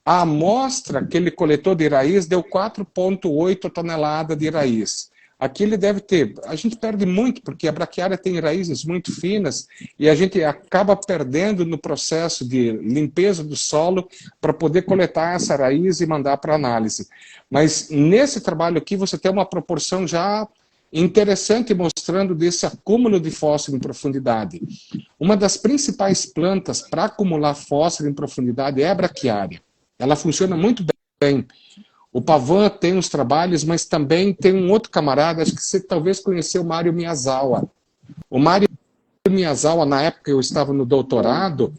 A amostra que ele coletou de raiz deu 4,8 toneladas de raiz. Aqui ele deve ter... A gente perde muito, porque a braquiária tem raízes muito finas, e a gente acaba perdendo no processo de limpeza do solo para poder coletar essa raiz e mandar para análise. Mas nesse trabalho aqui você tem uma proporção já interessante, mostrando desse acúmulo de fósforo em profundidade. Uma das principais plantas para acumular fósforo em profundidade é a braquiária. Ela funciona muito bem. O Pavan tem uns trabalhos, mas também tem um outro camarada, acho que você talvez conheceu, o Mário Miyazawa. O Mário Miyazawa, na época que eu estava no doutorado,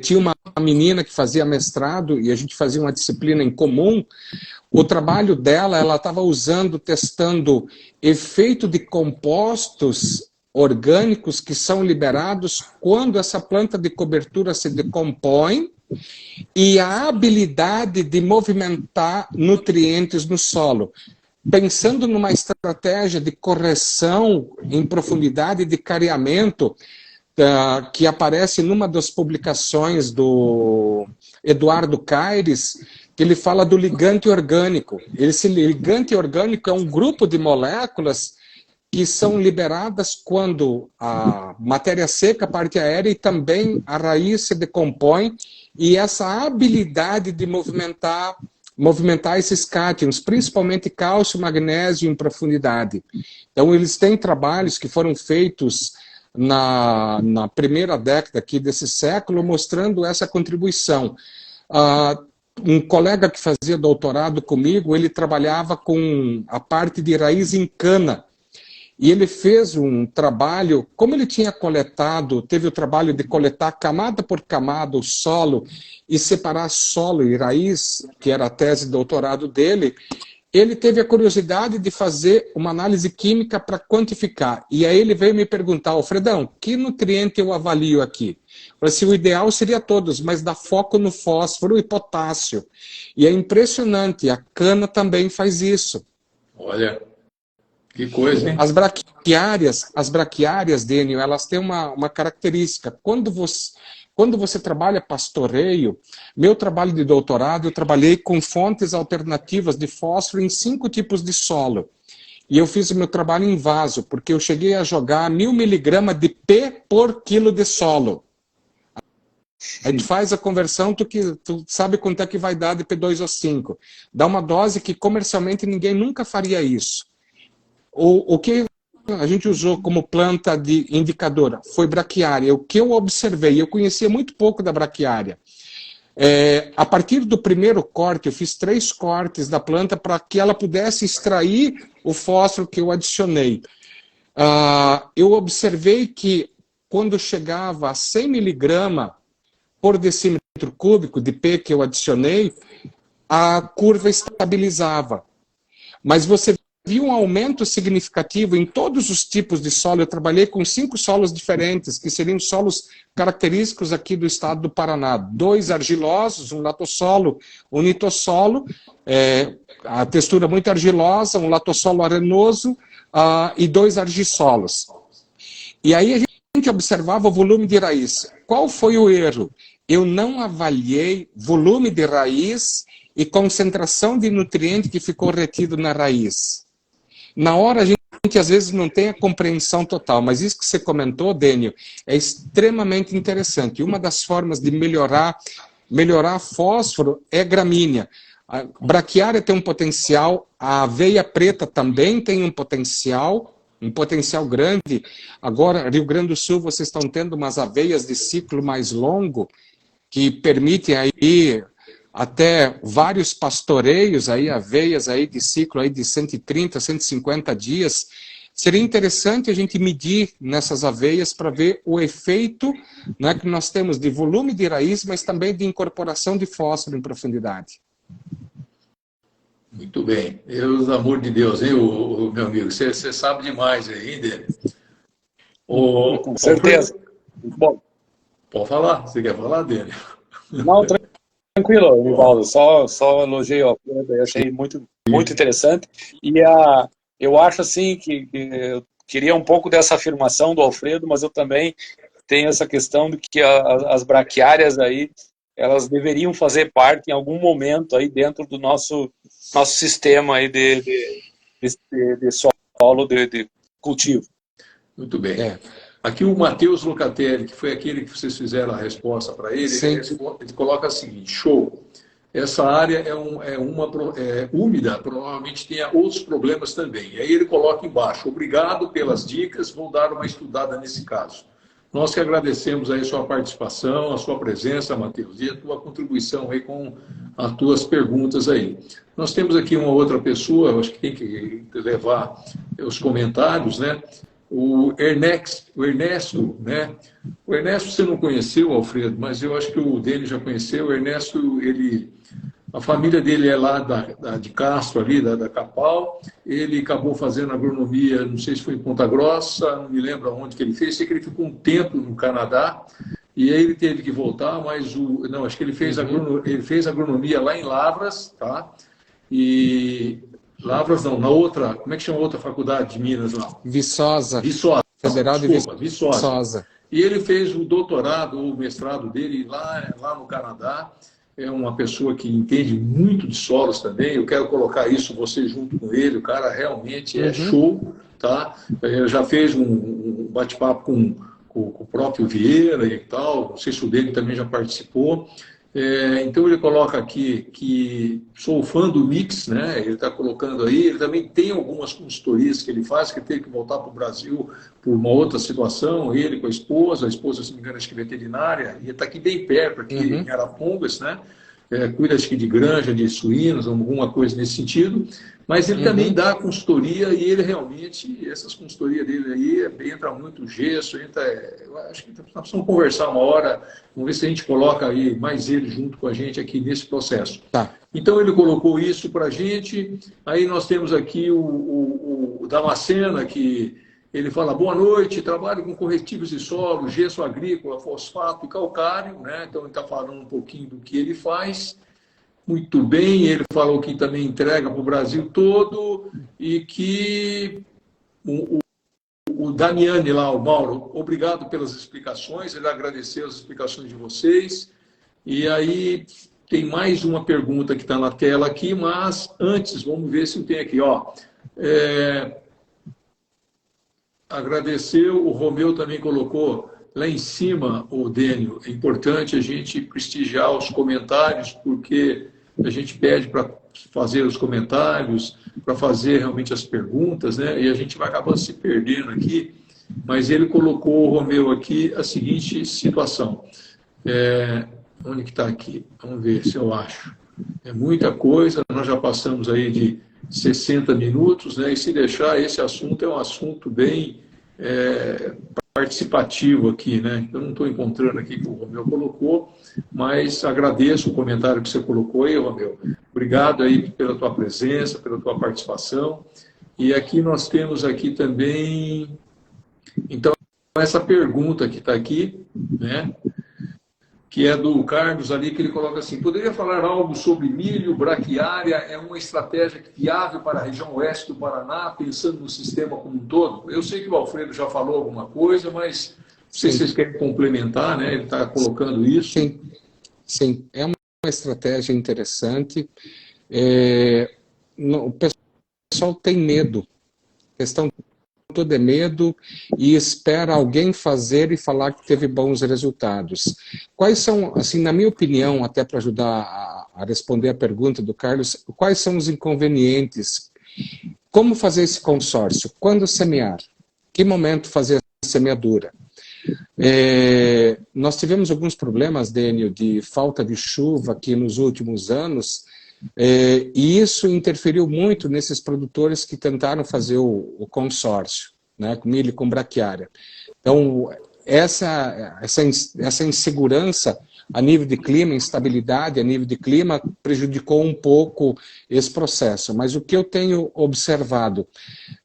tinha uma menina que fazia mestrado e a gente fazia uma disciplina em comum. O trabalho dela, ela estava testando efeito de compostos orgânicos que são liberados quando essa planta de cobertura se decompõe e a habilidade de movimentar nutrientes no solo. Pensando numa estratégia de correção em profundidade de careamento, que aparece numa das publicações do Eduardo Caires, que ele fala do ligante orgânico. Esse ligante orgânico é um grupo de moléculas que são liberadas quando a matéria seca, a parte aérea, e também a raiz se decompõe, e essa habilidade de movimentar esses cátions, principalmente cálcio e magnésio em profundidade. Então, eles têm trabalhos que foram feitos na primeira década aqui desse século, mostrando essa contribuição. Um colega que fazia doutorado comigo, ele trabalhava com a parte de raiz em cana, e ele fez um trabalho, como ele tinha coletado, teve o trabalho de coletar camada por camada o solo e separar solo e raiz, que era a tese de doutorado dele, ele teve a curiosidade de fazer uma análise química para quantificar. E aí ele veio me perguntar, Alfredão, que nutriente eu avalio aqui? Eu falei assim, o ideal seria todos, mas dá foco no fósforo e potássio. E é impressionante, a cana também faz isso. Olha, que coisa, hein? As braquiárias, Dênio, elas têm uma característica. Quando você trabalha pastoreio, meu trabalho de doutorado, eu trabalhei com fontes alternativas de fósforo em 5 tipos de solo. E eu fiz o meu trabalho em vaso, porque eu cheguei a jogar 1000 miligramas de P por quilo de solo. A gente faz a conversão, tu sabe quanto é que vai dar de P2O5. Dá uma dose que comercialmente ninguém nunca faria isso. O que a gente usou como planta de indicadora foi braquiária. O que eu observei, eu conhecia muito pouco da braquiária. A partir do primeiro corte, eu fiz 3 cortes da planta para que ela pudesse extrair o fósforo que eu adicionei. Eu observei que quando chegava a 100 miligramas por decímetro cúbico de P que eu adicionei, a curva estabilizava. Mas você havia um aumento significativo em todos os tipos de solo. Eu trabalhei com 5 solos diferentes, que seriam solos característicos aqui do estado do Paraná. 2 argilosos, um latossolo, um nitossolo, a textura muito argilosa, um latossolo arenoso e 2 argissolos. E aí a gente observava o volume de raiz. Qual foi o erro? Eu não avaliei volume de raiz e concentração de nutriente que ficou retido na raiz. Na hora a gente às vezes não tem a compreensão total, mas isso que você comentou, Dênio, é extremamente interessante. Uma das formas de melhorar fósforo é gramínea. A braquiária tem um potencial, a aveia preta também tem um potencial grande. Agora, Rio Grande do Sul, vocês estão tendo umas aveias de ciclo mais longo, que permitem aí até vários pastoreios, aí, aveias aí de ciclo aí de 130, 150 dias. Seria interessante a gente medir nessas aveias para ver o efeito, né, que nós temos de volume de raiz, mas também de incorporação de fósforo em profundidade. Muito bem. Deus, amor de Deus, hein, meu amigo? Você sabe demais aí, Dênio. Com certeza. Bom, pode falar. Você quer falar, Dênio? Não, tranquilo, Nivaldo. Só elogiei, ó, eu achei muito interessante. E eu acho assim que eu queria um pouco dessa afirmação do Alfredo, mas eu também tenho essa questão de que as braquiárias aí, elas deveriam fazer parte em algum momento aí dentro do nosso sistema aí de solo de cultivo. Muito bem. Aqui o Matheus Locatelli, que foi aquele que vocês fizeram a resposta para ele, ele coloca o seguinte: show. Essa área é úmida, provavelmente tenha outros problemas também. E aí ele coloca embaixo: obrigado pelas dicas, vou dar uma estudada nesse caso. Nós que agradecemos aí a sua participação, a sua presença, Matheus, e a tua contribuição aí com as tuas perguntas aí. Nós temos aqui uma outra pessoa, acho que tem que levar os comentários, né? O Ernesto, né? O Ernesto você não conheceu, Alfredo, mas eu acho que o dele já conheceu. O Ernesto, a família dele é lá de Castro, ali, da Capal. Ele acabou fazendo agronomia, não sei se foi em Ponta Grossa, não me lembro aonde que ele fez. Sei que ele ficou um tempo no Canadá, e aí ele teve que voltar, mas não, acho que ele fez agronomia lá em Lavras, tá? E Lavras não, na outra, como é que chama a outra faculdade de Minas lá? Viçosa. Federal de Viçosa. E ele fez o doutorado ou o mestrado dele lá no Canadá. É uma pessoa que entende muito de solos também. Eu quero colocar isso, você junto com ele. O cara realmente é show, tá? Já fez um bate-papo com o próprio Vieira e tal. Não sei se o dele também já participou. Então ele coloca aqui que sou fã do Mix, né? Ele está colocando aí. Ele também tem algumas consultorias que ele faz, que teve que voltar para o Brasil por uma outra situação. Ele com a esposa, se não me engano, acho que veterinária, e está aqui bem perto, aqui em Arapongas, né? Cuida acho que de granja, de suínos, alguma coisa nesse sentido. Mas ele também dá consultoria, e ele realmente, essas consultorias dele aí, entra muito gesso, eu acho que nós precisamos conversar uma hora, vamos ver se a gente coloca aí mais ele junto com a gente aqui nesse processo. Tá. Então ele colocou isso para a gente. Aí nós temos aqui o Damascena, que ele fala: boa noite, trabalho com corretivos de solo, gesso agrícola, fosfato e calcário, né? Então ele está falando um pouquinho do que ele faz. Muito bem, ele falou que também entrega para o Brasil todo, e que o Damiani lá, o Mauro, obrigado pelas explicações, ele agradeceu as explicações de vocês. E aí tem mais uma pergunta que está na tela aqui, mas antes, vamos ver se tem aqui, ó. Agradeceu, o Romeu também colocou lá em cima, o Dênio, é importante a gente prestigiar os comentários, porque a gente pede para fazer os comentários, para fazer realmente as perguntas, né? E a gente vai acabando se perdendo aqui, mas ele colocou, o Romeu, aqui, a seguinte situação. Onde que está aqui? Vamos ver se eu acho. É muita coisa, nós já passamos aí de 60 minutos, né? E se deixar, esse assunto é um assunto bem participativo aqui, né? Eu não estou encontrando aqui que o Romeu colocou, mas agradeço o comentário que você colocou aí, Romeu. Obrigado aí pela tua presença, pela tua participação. E aqui nós temos aqui também, então, essa pergunta que está aqui, né? Que é do Carlos ali, que ele coloca assim: poderia falar algo sobre milho, braquiária? É uma estratégia viável para a região oeste do Paraná, pensando no sistema como um todo? Eu sei que o Alfredo já falou alguma coisa, mas não sei se vocês querem complementar, né? Ele está colocando isso. Sim, sim, é uma estratégia interessante. O pessoal tem medo, a questão toda é medo e espera alguém fazer e falar que teve bons resultados. Quais são, assim, na minha opinião, até para ajudar a responder a pergunta do Carlos, quais são os inconvenientes? Como fazer esse consórcio? Quando semear? Que momento fazer a semeadura? Nós tivemos alguns problemas, Dênio, de falta de chuva aqui nos últimos anos, e isso interferiu muito nesses produtores que tentaram fazer o consórcio, né, com milho e com braquiária. Então, essa insegurança a nível de clima, instabilidade a nível de clima, prejudicou um pouco esse processo. Mas o que eu tenho observado,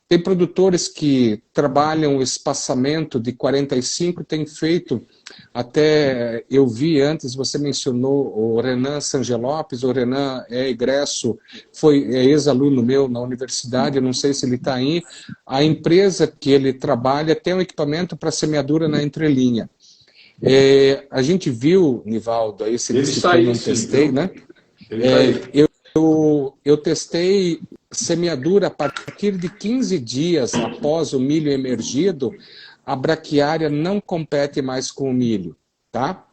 tem produtores que trabalham o espaçamento de 45, tem feito, até eu vi antes, você mencionou o Renan Sangelopes, o Renan é egresso, é ex-aluno meu na universidade, eu não sei se ele está aí, a empresa que ele trabalha tem um equipamento para semeadura na entrelinha. A gente viu, Nivaldo, aí você disse que eu não testei, né? Eu testei semeadura a partir de 15 dias após o milho emergido, a braquiária não compete mais com o milho, tá?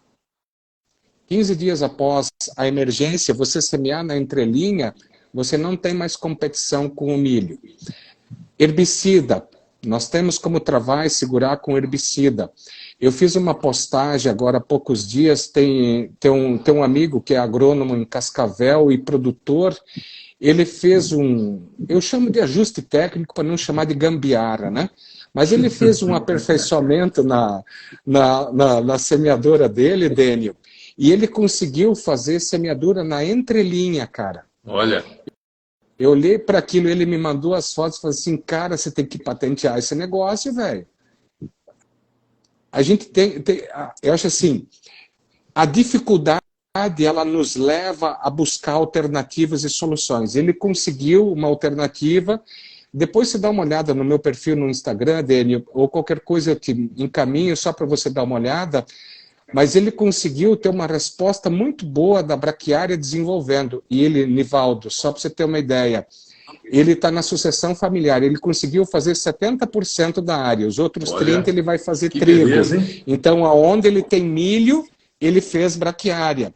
15 dias após a emergência, você semear na entrelinha, você não tem mais competição com o milho. Herbicida, nós temos como travar e segurar com herbicida. Eu fiz uma postagem agora há poucos dias, tem um amigo que é agrônomo em Cascavel e produtor, ele fez eu chamo de ajuste técnico para não chamar de gambiarra, né? Mas ele fez um aperfeiçoamento na semeadora dele, Dênio, e ele conseguiu fazer semeadura na entrelinha, cara. Olha. Eu olhei para aquilo, ele me mandou as fotos e falei assim, cara, você tem que patentear esse negócio, velho. A gente eu acho assim, a dificuldade ela nos leva a buscar alternativas e soluções. Ele conseguiu uma alternativa. Depois você dá uma olhada no meu perfil no Instagram, Dênio, ou qualquer coisa eu te encaminho só para você dar uma olhada, mas ele conseguiu ter uma resposta muito boa da braquiária desenvolvendo. E ele, Nivaldo, só para você ter uma ideia, ele está na sucessão familiar, ele conseguiu fazer 70% da área, os outros 30% ele vai fazer trigo. Beleza, hein? Então, aonde ele tem milho, ele fez braquiária.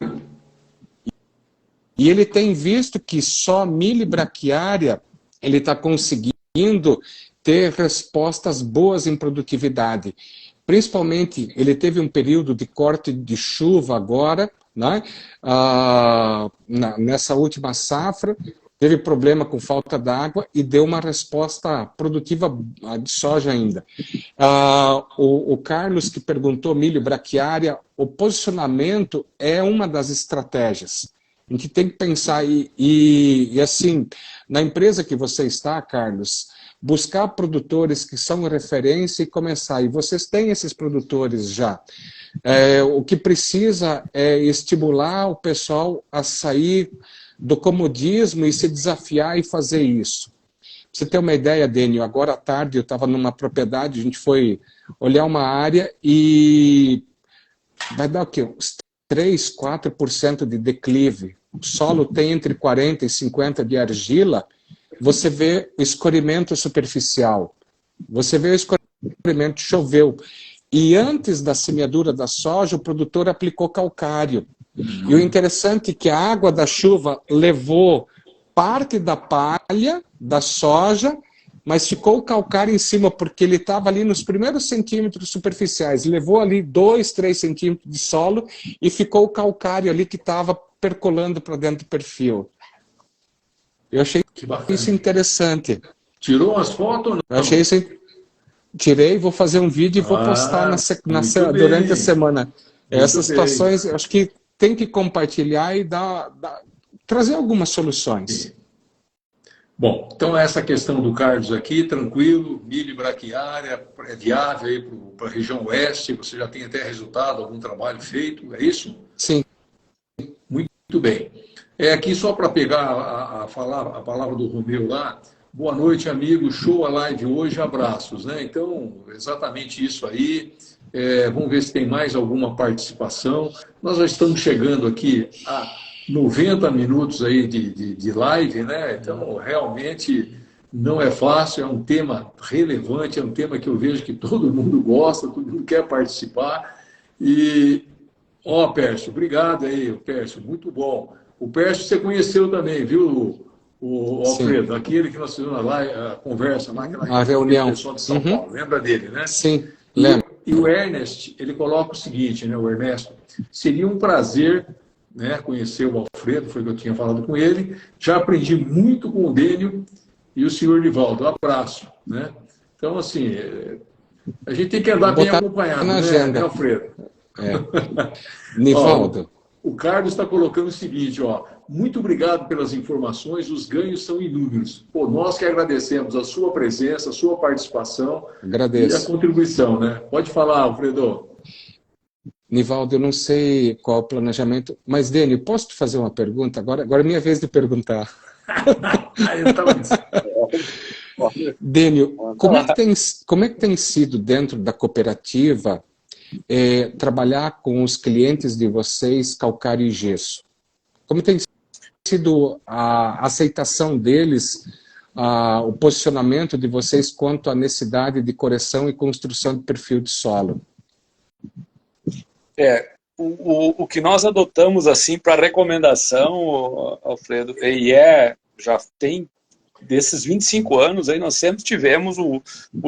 E ele tem visto que só milho e braquiária ele está conseguindo ter respostas boas em produtividade. Principalmente, ele teve um período de corte de chuva agora, né? Nessa última safra, teve problema com falta d'água e deu uma resposta produtiva de soja ainda. O Carlos, que perguntou milho braquiária, o posicionamento é uma das estratégias. A gente tem que pensar, e assim, na empresa que você está, Carlos, buscar produtores que são referência e começar. E vocês têm esses produtores já. O que precisa é estimular o pessoal a sair do comodismo e se desafiar e fazer isso. Pra você ter uma ideia, Dênio, agora à tarde eu estava numa propriedade, a gente foi olhar uma área e vai dar o quê? Uns 3, 4% de declive. O solo tem entre 40 e 50 de argila, você vê o escorrimento superficial, você vê o escorrimento, choveu. E antes da semeadura da soja, o produtor aplicou calcário. E o interessante é que a água da chuva levou parte da palha da soja, mas ficou o calcário em cima, porque ele estava ali nos primeiros centímetros superficiais. Levou ali 2, 3 centímetros de solo e ficou o calcário ali que estava percolando para dentro do perfil. Eu achei isso interessante. Tirou as fotos ou não? Eu achei isso. Tirei, vou fazer um vídeo e vou postar durante a semana. Essas situações, eu acho que tem que compartilhar e trazer algumas soluções. Bom, então essa questão do Carlos aqui, tranquilo, milho e braquiária, é viável aí para a região oeste, você já tem até resultado, algum trabalho feito, é isso? Sim. Muito bem. É aqui só para pegar a palavra do Romeu lá. Boa noite, amigo. Show a live hoje, abraços, né? Então, exatamente isso aí. Vamos ver se tem mais alguma participação. Nós já estamos chegando aqui a 90 minutos aí de live, né? Então, realmente não é fácil, é um tema relevante, é um tema que eu vejo que todo mundo gosta, todo mundo quer participar. E Pércio, obrigado aí, Pércio, muito bom. O Pércio você conheceu também, viu, o Sim. Alfredo? Aquele que nós fizemos lá, a conversa lá, A reunião. pessoal de São Paulo, lembra dele, né? Sim, E, lembro. e o Ernest, ele coloca o seguinte, né, o Ernesto, seria um prazer, né, conhecer o Alfredo, foi o que eu tinha falado com ele, já aprendi muito com o Dênio e o senhor Nivaldo, abraço, né? Então, assim, a gente tem que andar bem acompanhado, na né, agenda. Alfredo? Nivaldo. O Carlos está colocando o seguinte, muito obrigado pelas informações, os ganhos são inúmeros. Nós que agradecemos a sua presença, a sua participação e a contribuição, né? Pode falar, Alfredo. Nivaldo, eu não sei qual é o planejamento, mas, Dênio, posso te fazer uma pergunta? Agora é minha vez de perguntar. Dênio, como é que tem sido dentro da cooperativa trabalhar com os clientes de vocês, calcário e gesso? Como tem sido a aceitação deles, o posicionamento de vocês quanto à necessidade de correção e construção de perfil de solo? O que nós adotamos assim para recomendação, Alfredo, já tem desses 25 anos aí, nós sempre tivemos o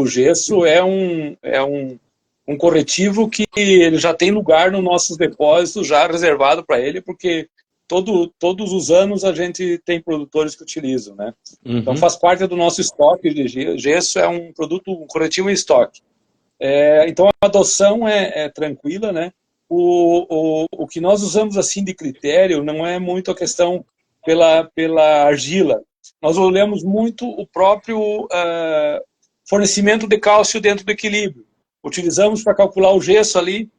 gesso um corretivo que ele já tem lugar nos nossos depósitos, já reservado para ele, porque todos os anos a gente tem produtores que utilizam, né? Uhum. Então faz parte do nosso estoque de gesso, é um corretivo em estoque. Então a adoção é tranquila, né? O que nós usamos assim de critério não é muito a questão pela argila. Nós olhamos muito o próprio fornecimento de cálcio dentro do equilíbrio. Utilizamos para calcular o gesso ali,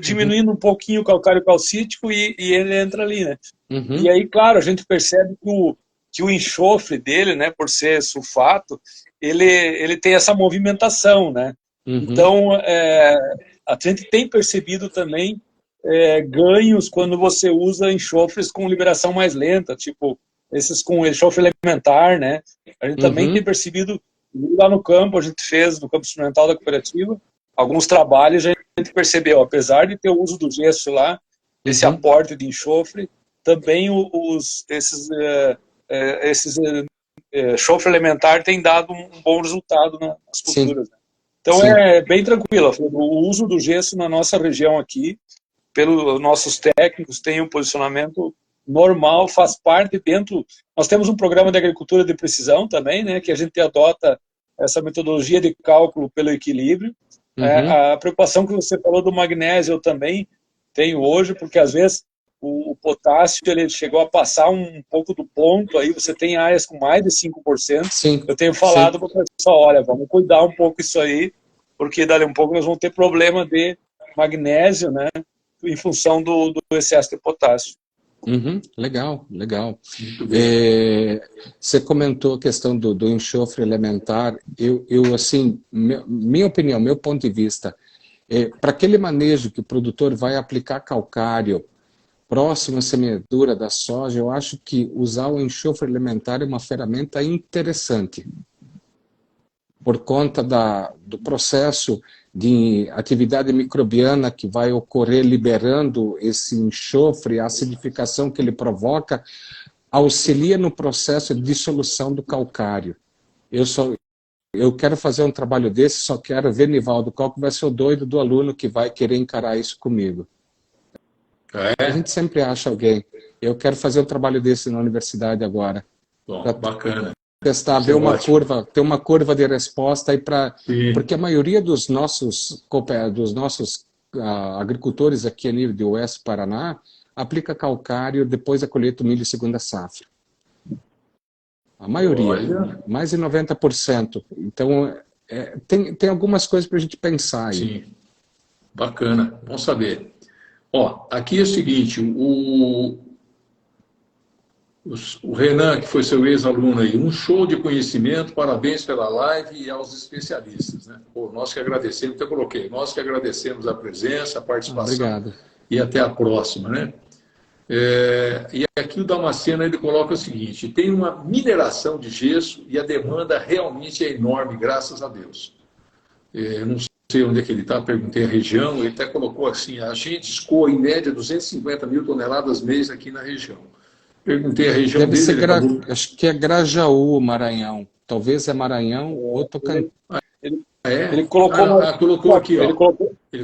diminuindo um pouquinho o calcário calcítico e ele entra ali, né? Uhum. E aí, claro, a gente percebe que o enxofre dele, né, por ser sulfato, ele tem essa movimentação, né? Uhum. Então, a gente tem percebido também ganhos quando você usa enxofres com liberação mais lenta, tipo esses com enxofre elementar, né? A gente também tem percebido, lá no campo, a gente fez, no campo experimental da cooperativa, alguns trabalhos, a gente percebeu, apesar de ter o uso do gesso lá, esse aporte de enxofre, também esses enxofre elementar tem dado um bom resultado nas culturas. Né? Então é bem tranquilo, o uso do gesso na nossa região aqui, pelos nossos técnicos, tem um posicionamento normal, faz parte dentro... Nós temos um programa de agricultura de precisão também, né, que a gente adota essa metodologia de cálculo pelo equilíbrio. A preocupação que você falou do magnésio eu também tenho hoje, porque às vezes o potássio ele chegou a passar um pouco do ponto, aí você tem áreas com mais de 5%. Sim. Eu tenho falado para o pessoal, olha, vamos cuidar um pouco isso aí, porque dali um pouco nós vamos ter problema de magnésio, né, em função do excesso de potássio. Legal. Você comentou a questão do enxofre elementar. Eu assim, minha opinião, meu ponto de vista, para aquele manejo que o produtor vai aplicar calcário próximo à semeadura da soja, eu acho que usar o enxofre elementar é uma ferramenta interessante, por conta do processo de atividade microbiana que vai ocorrer liberando esse enxofre, a acidificação que ele provoca, auxilia no processo de dissolução do calcário. Eu quero fazer um trabalho desse, só quero ver, Nivaldo, qual que vai ser o doido do aluno que vai querer encarar isso comigo. A gente sempre acha alguém. Eu quero fazer um trabalho desse na universidade agora. Bom, bacana. Testar, ver uma curva, ter uma curva de resposta aí porque a maioria dos nossos agricultores aqui a nível de Oeste Paraná aplica calcário depois da colheita do milho segunda safra. A maioria, Olha. mais de 90%. Então, tem algumas coisas para a gente pensar aí. Sim, bacana, bom saber. Ó, aqui é o seguinte, o Renan, que foi seu ex-aluno aí, um show de conhecimento, parabéns pela live e aos especialistas, né? Pô, nós que agradecemos, eu coloquei, nós que agradecemos a presença, a participação Obrigado. e até a próxima, né? E aqui o Damasceno ele coloca o seguinte: tem uma mineração de gesso e a demanda realmente é enorme, graças a Deus. Não sei onde é que ele está, perguntei a região, ele até colocou assim: a gente escoa em média 250 mil toneladas mês aqui na região. Perguntei a região Deve dele, ser, ele acabou... acho que é Grajaú, Maranhão. Talvez é Maranhão ou Tocantins. Ele colocou, colocou aqui, ó. Ele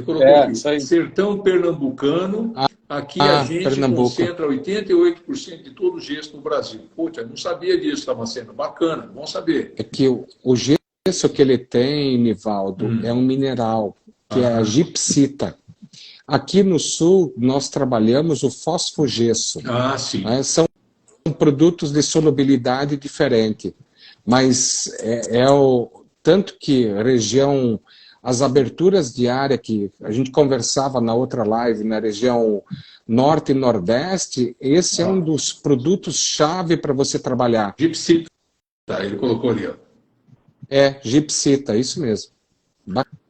colocou aqui, isso aí. sertão pernambucano, aqui a gente Pernambuco. concentra 88% de todo o gesso no Brasil. Puta, eu não sabia disso, Damasceno. Bacana, bom saber. É que o gesso que ele tem, Nivaldo, é um mineral, que é a gipsita. Aqui no sul, nós trabalhamos o fosfogesso. Ah, sim. Né? São produtos de solubilidade diferente. Mas tanto que região, as aberturas de área que a gente conversava na outra live, na região norte e nordeste, esse é um dos produtos-chave para você trabalhar. Gipsita, ele colocou ali, ó. Gipsita, isso mesmo.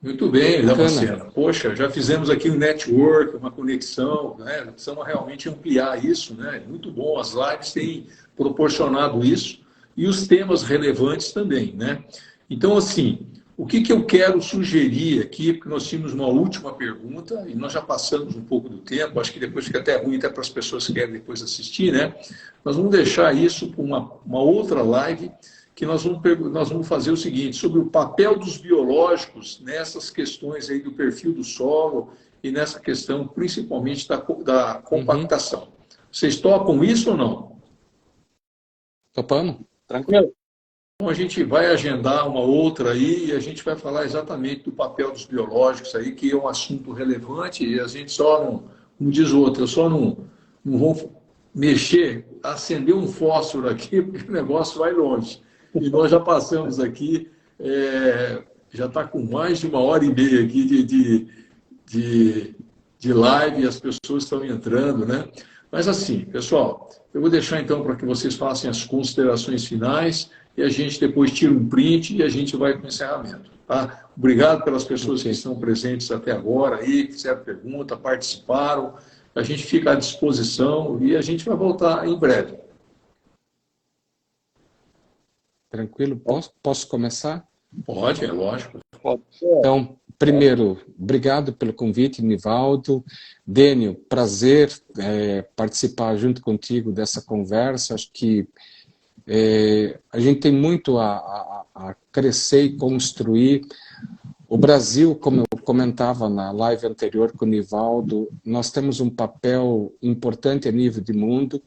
Muito bem, Damasceno. Poxa, já fizemos aqui um network, uma conexão, né? Precisamos realmente ampliar isso, né? Muito bom, as lives têm proporcionado isso e os temas relevantes também, né? Então, assim, o que eu quero sugerir aqui, porque nós tínhamos uma última pergunta e nós já passamos um pouco do tempo, acho que depois fica até ruim até para as pessoas que querem depois assistir, né? Nós vamos deixar isso para uma outra live, que nós vamos fazer o seguinte, sobre o papel dos biológicos nessas questões aí do perfil do solo e nessa questão principalmente da compactação. Vocês topam isso ou não? Topamos? Tranquilo. Então a gente vai agendar uma outra aí e a gente vai falar exatamente do papel dos biológicos aí, que é um assunto relevante e a gente só não, como diz o outro, eu só não vou mexer, acender um fósforo aqui, porque o negócio vai longe. E nós já passamos aqui, já está com mais de 1h30 aqui de live, e as pessoas estão entrando, né? Mas assim, pessoal, eu vou deixar então para que vocês façam as considerações finais e a gente depois tira um print e a gente vai para o encerramento. Tá? Obrigado pelas pessoas que estão presentes até agora aí, que fizeram pergunta, participaram. A gente fica à disposição e a gente vai voltar em breve. Tranquilo? Posso começar? Pode, é lógico. Então, primeiro, obrigado pelo convite, Nivaldo. Dênio, prazer participar junto contigo dessa conversa. Acho que a gente tem muito a crescer e construir. O Brasil, como eu comentava na live anterior com o Nivaldo, nós temos um papel importante a nível de mundo,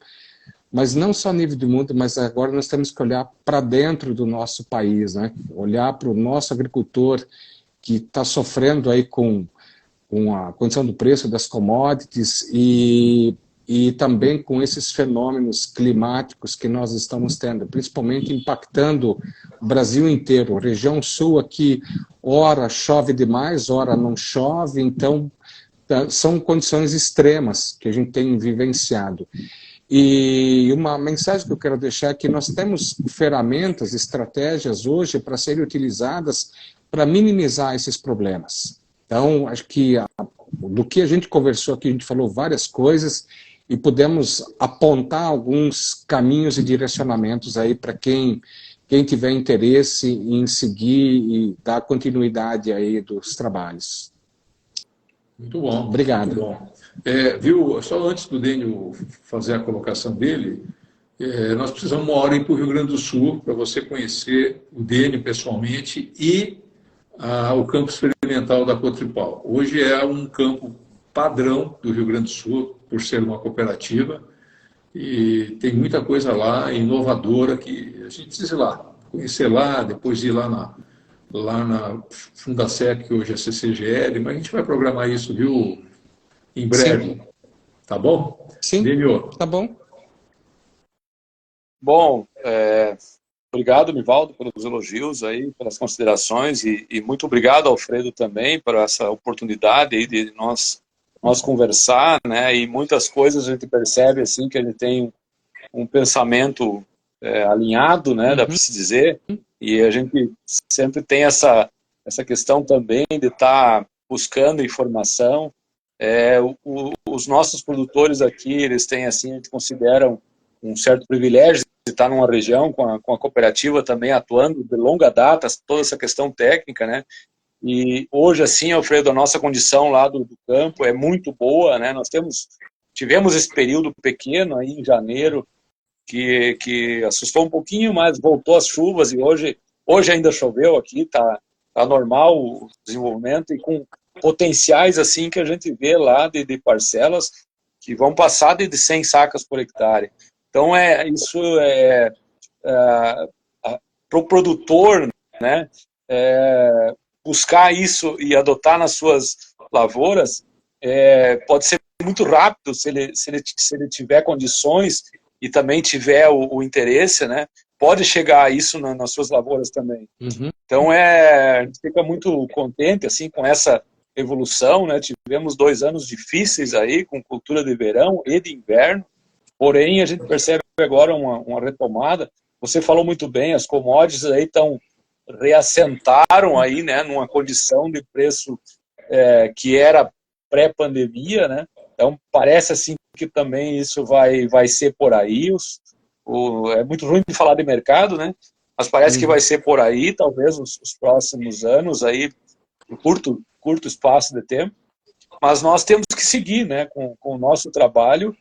mas não só a nível de mundo, mas agora nós temos que olhar para dentro do nosso país, né? Olhar para o nosso agricultor que está sofrendo aí com a condição do preço das commodities e também com esses fenômenos climáticos que nós estamos tendo, principalmente impactando o Brasil inteiro. A região sul aqui, ora chove demais, ora não chove, então são condições extremas que a gente tem vivenciado. E uma mensagem que eu quero deixar é que nós temos ferramentas, estratégias hoje para serem utilizadas para minimizar esses problemas. Então, acho que do que a gente conversou aqui, a gente falou várias coisas e pudemos apontar alguns caminhos e direcionamentos aí para quem tiver interesse em seguir e dar continuidade aí dos trabalhos. Muito bom. Obrigado. Muito bom. Viu, só antes do Dênio fazer a colocação dele, nós precisamos uma hora ir para o Rio Grande do Sul para você conhecer o Dênio pessoalmente e o campo experimental da Cotripal. Hoje é um campo padrão do Rio Grande do Sul, por ser uma cooperativa, e tem muita coisa lá inovadora que a gente precisa ir lá, conhecer lá, depois ir lá na Fundacep, que hoje é CCGL, mas a gente vai programar isso, viu, em breve. Sim. Tá bom? Sim, Dênio. Tá bom. Bom, obrigado, Nivaldo, pelos elogios aí, pelas considerações e muito obrigado, Alfredo, também, por essa oportunidade aí de nós conversar, né? E muitas coisas a gente percebe assim que a gente tem um pensamento alinhado, né? Dá para se dizer. E a gente sempre tem essa questão também de estar buscando informação. Os nossos produtores aqui, eles têm assim, a gente consideram um certo privilégio de estar numa região com a cooperativa também atuando de longa data, toda essa questão técnica, né? E hoje, assim, Alfredo, a nossa condição lá do campo é muito boa, né? Nós tivemos esse período pequeno aí em janeiro, que assustou um pouquinho, mas voltou as chuvas e hoje ainda choveu aqui, tá normal o desenvolvimento e com potenciais assim que a gente vê lá de parcelas que vão passar de 100 sacas por hectare. Então isso para o produtor, né, buscar isso e adotar nas suas lavouras pode ser muito rápido se ele tiver condições e também tiver o interesse, né, pode chegar a isso nas suas lavouras também. Então a gente fica muito contente assim com essa evolução, né? Tivemos 2 anos difíceis aí com cultura de verão e de inverno, porém a gente percebe agora uma retomada. Você falou muito bem, as commodities aí reassentaram aí, né, numa condição de preço que era pré-pandemia, né? Então parece assim que também isso vai ser por aí. É muito ruim de falar de mercado, né? Mas parece que vai ser por aí, talvez os próximos anos aí, um curto espaço de tempo. Mas nós temos que seguir, né, com o nosso trabalho.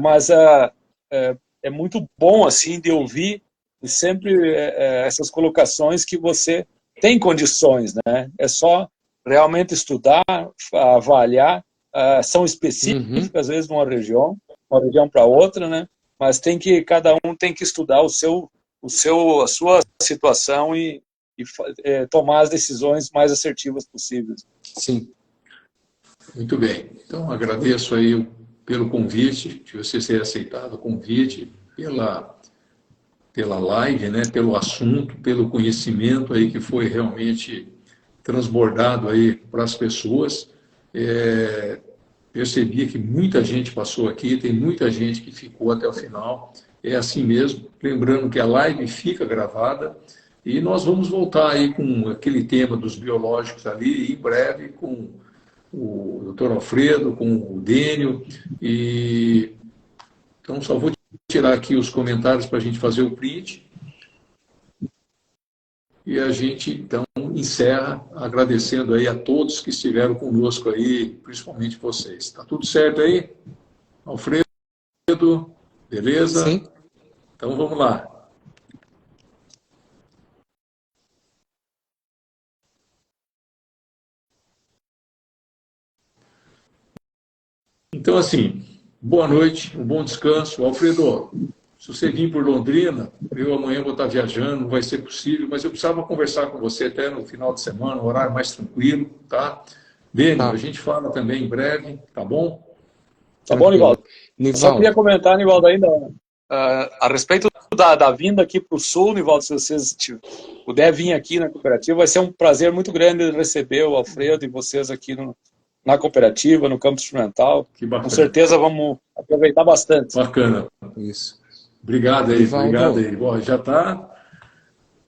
Mas é muito bom assim de ouvir sempre essas colocações que você tem condições, né? É só realmente estudar, avaliar. São específicas às vezes uma região para outra, né? Mas cada um tem que estudar a sua situação e tomar as decisões mais assertivas possíveis. Sim. Muito bem. Então, agradeço aí pelo convite, de vocês terem aceitado o convite, pela live, né, pelo assunto, pelo conhecimento aí que foi realmente transbordado aí para as pessoas. Percebi que muita gente passou aqui, tem muita gente que ficou até o final. É assim mesmo. Lembrando que a live fica gravada e nós vamos voltar aí com aquele tema dos biológicos ali, em breve, com o Dr. Alfredo, com o Dênio. Então, só vou tirar aqui os comentários para a gente fazer o print. E a gente, então, encerra agradecendo aí a todos que estiveram conosco aí, principalmente vocês. Tá tudo certo aí? Alfredo, beleza? Sim. Então, vamos lá. Então, assim, boa noite, um bom descanso. Alfredo, se você vir por Londrina, eu amanhã vou estar viajando, não vai ser possível, mas eu precisava conversar com você até no final de semana, um horário mais tranquilo, tá? Dênio, a gente fala também em breve, tá bom? Tá bom, Nivaldo? Eu só queria comentar, Nivaldo, ainda a respeito da vinda aqui para o Sul, Nivaldo, se vocês puder vir aqui na cooperativa, vai ser um prazer muito grande receber o Alfredo e vocês aqui na cooperativa, no campo experimental. Que bacana. Com certeza vamos aproveitar bastante. Bacana. Isso. Obrigado aí, obrigado aí. Bom, já está.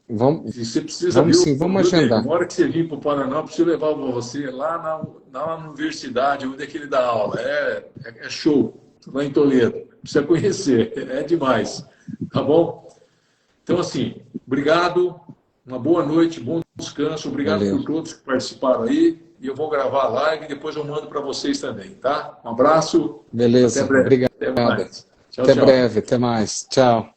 Vamos, você precisa vamos agendar. Na hora que você vir para o Paraná, eu preciso levar você lá na universidade, onde é que ele dá aula. É show, lá em Toledo. Precisa conhecer, é demais. Tá bom? Então, assim, obrigado, uma boa noite, bom descanso. Obrigado por todos que participaram aí. E eu vou gravar a live e depois eu mando para vocês também, tá? Um abraço. Beleza, até breve. obrigado. Até mais. Tchau, até tchau. breve, até mais. Tchau.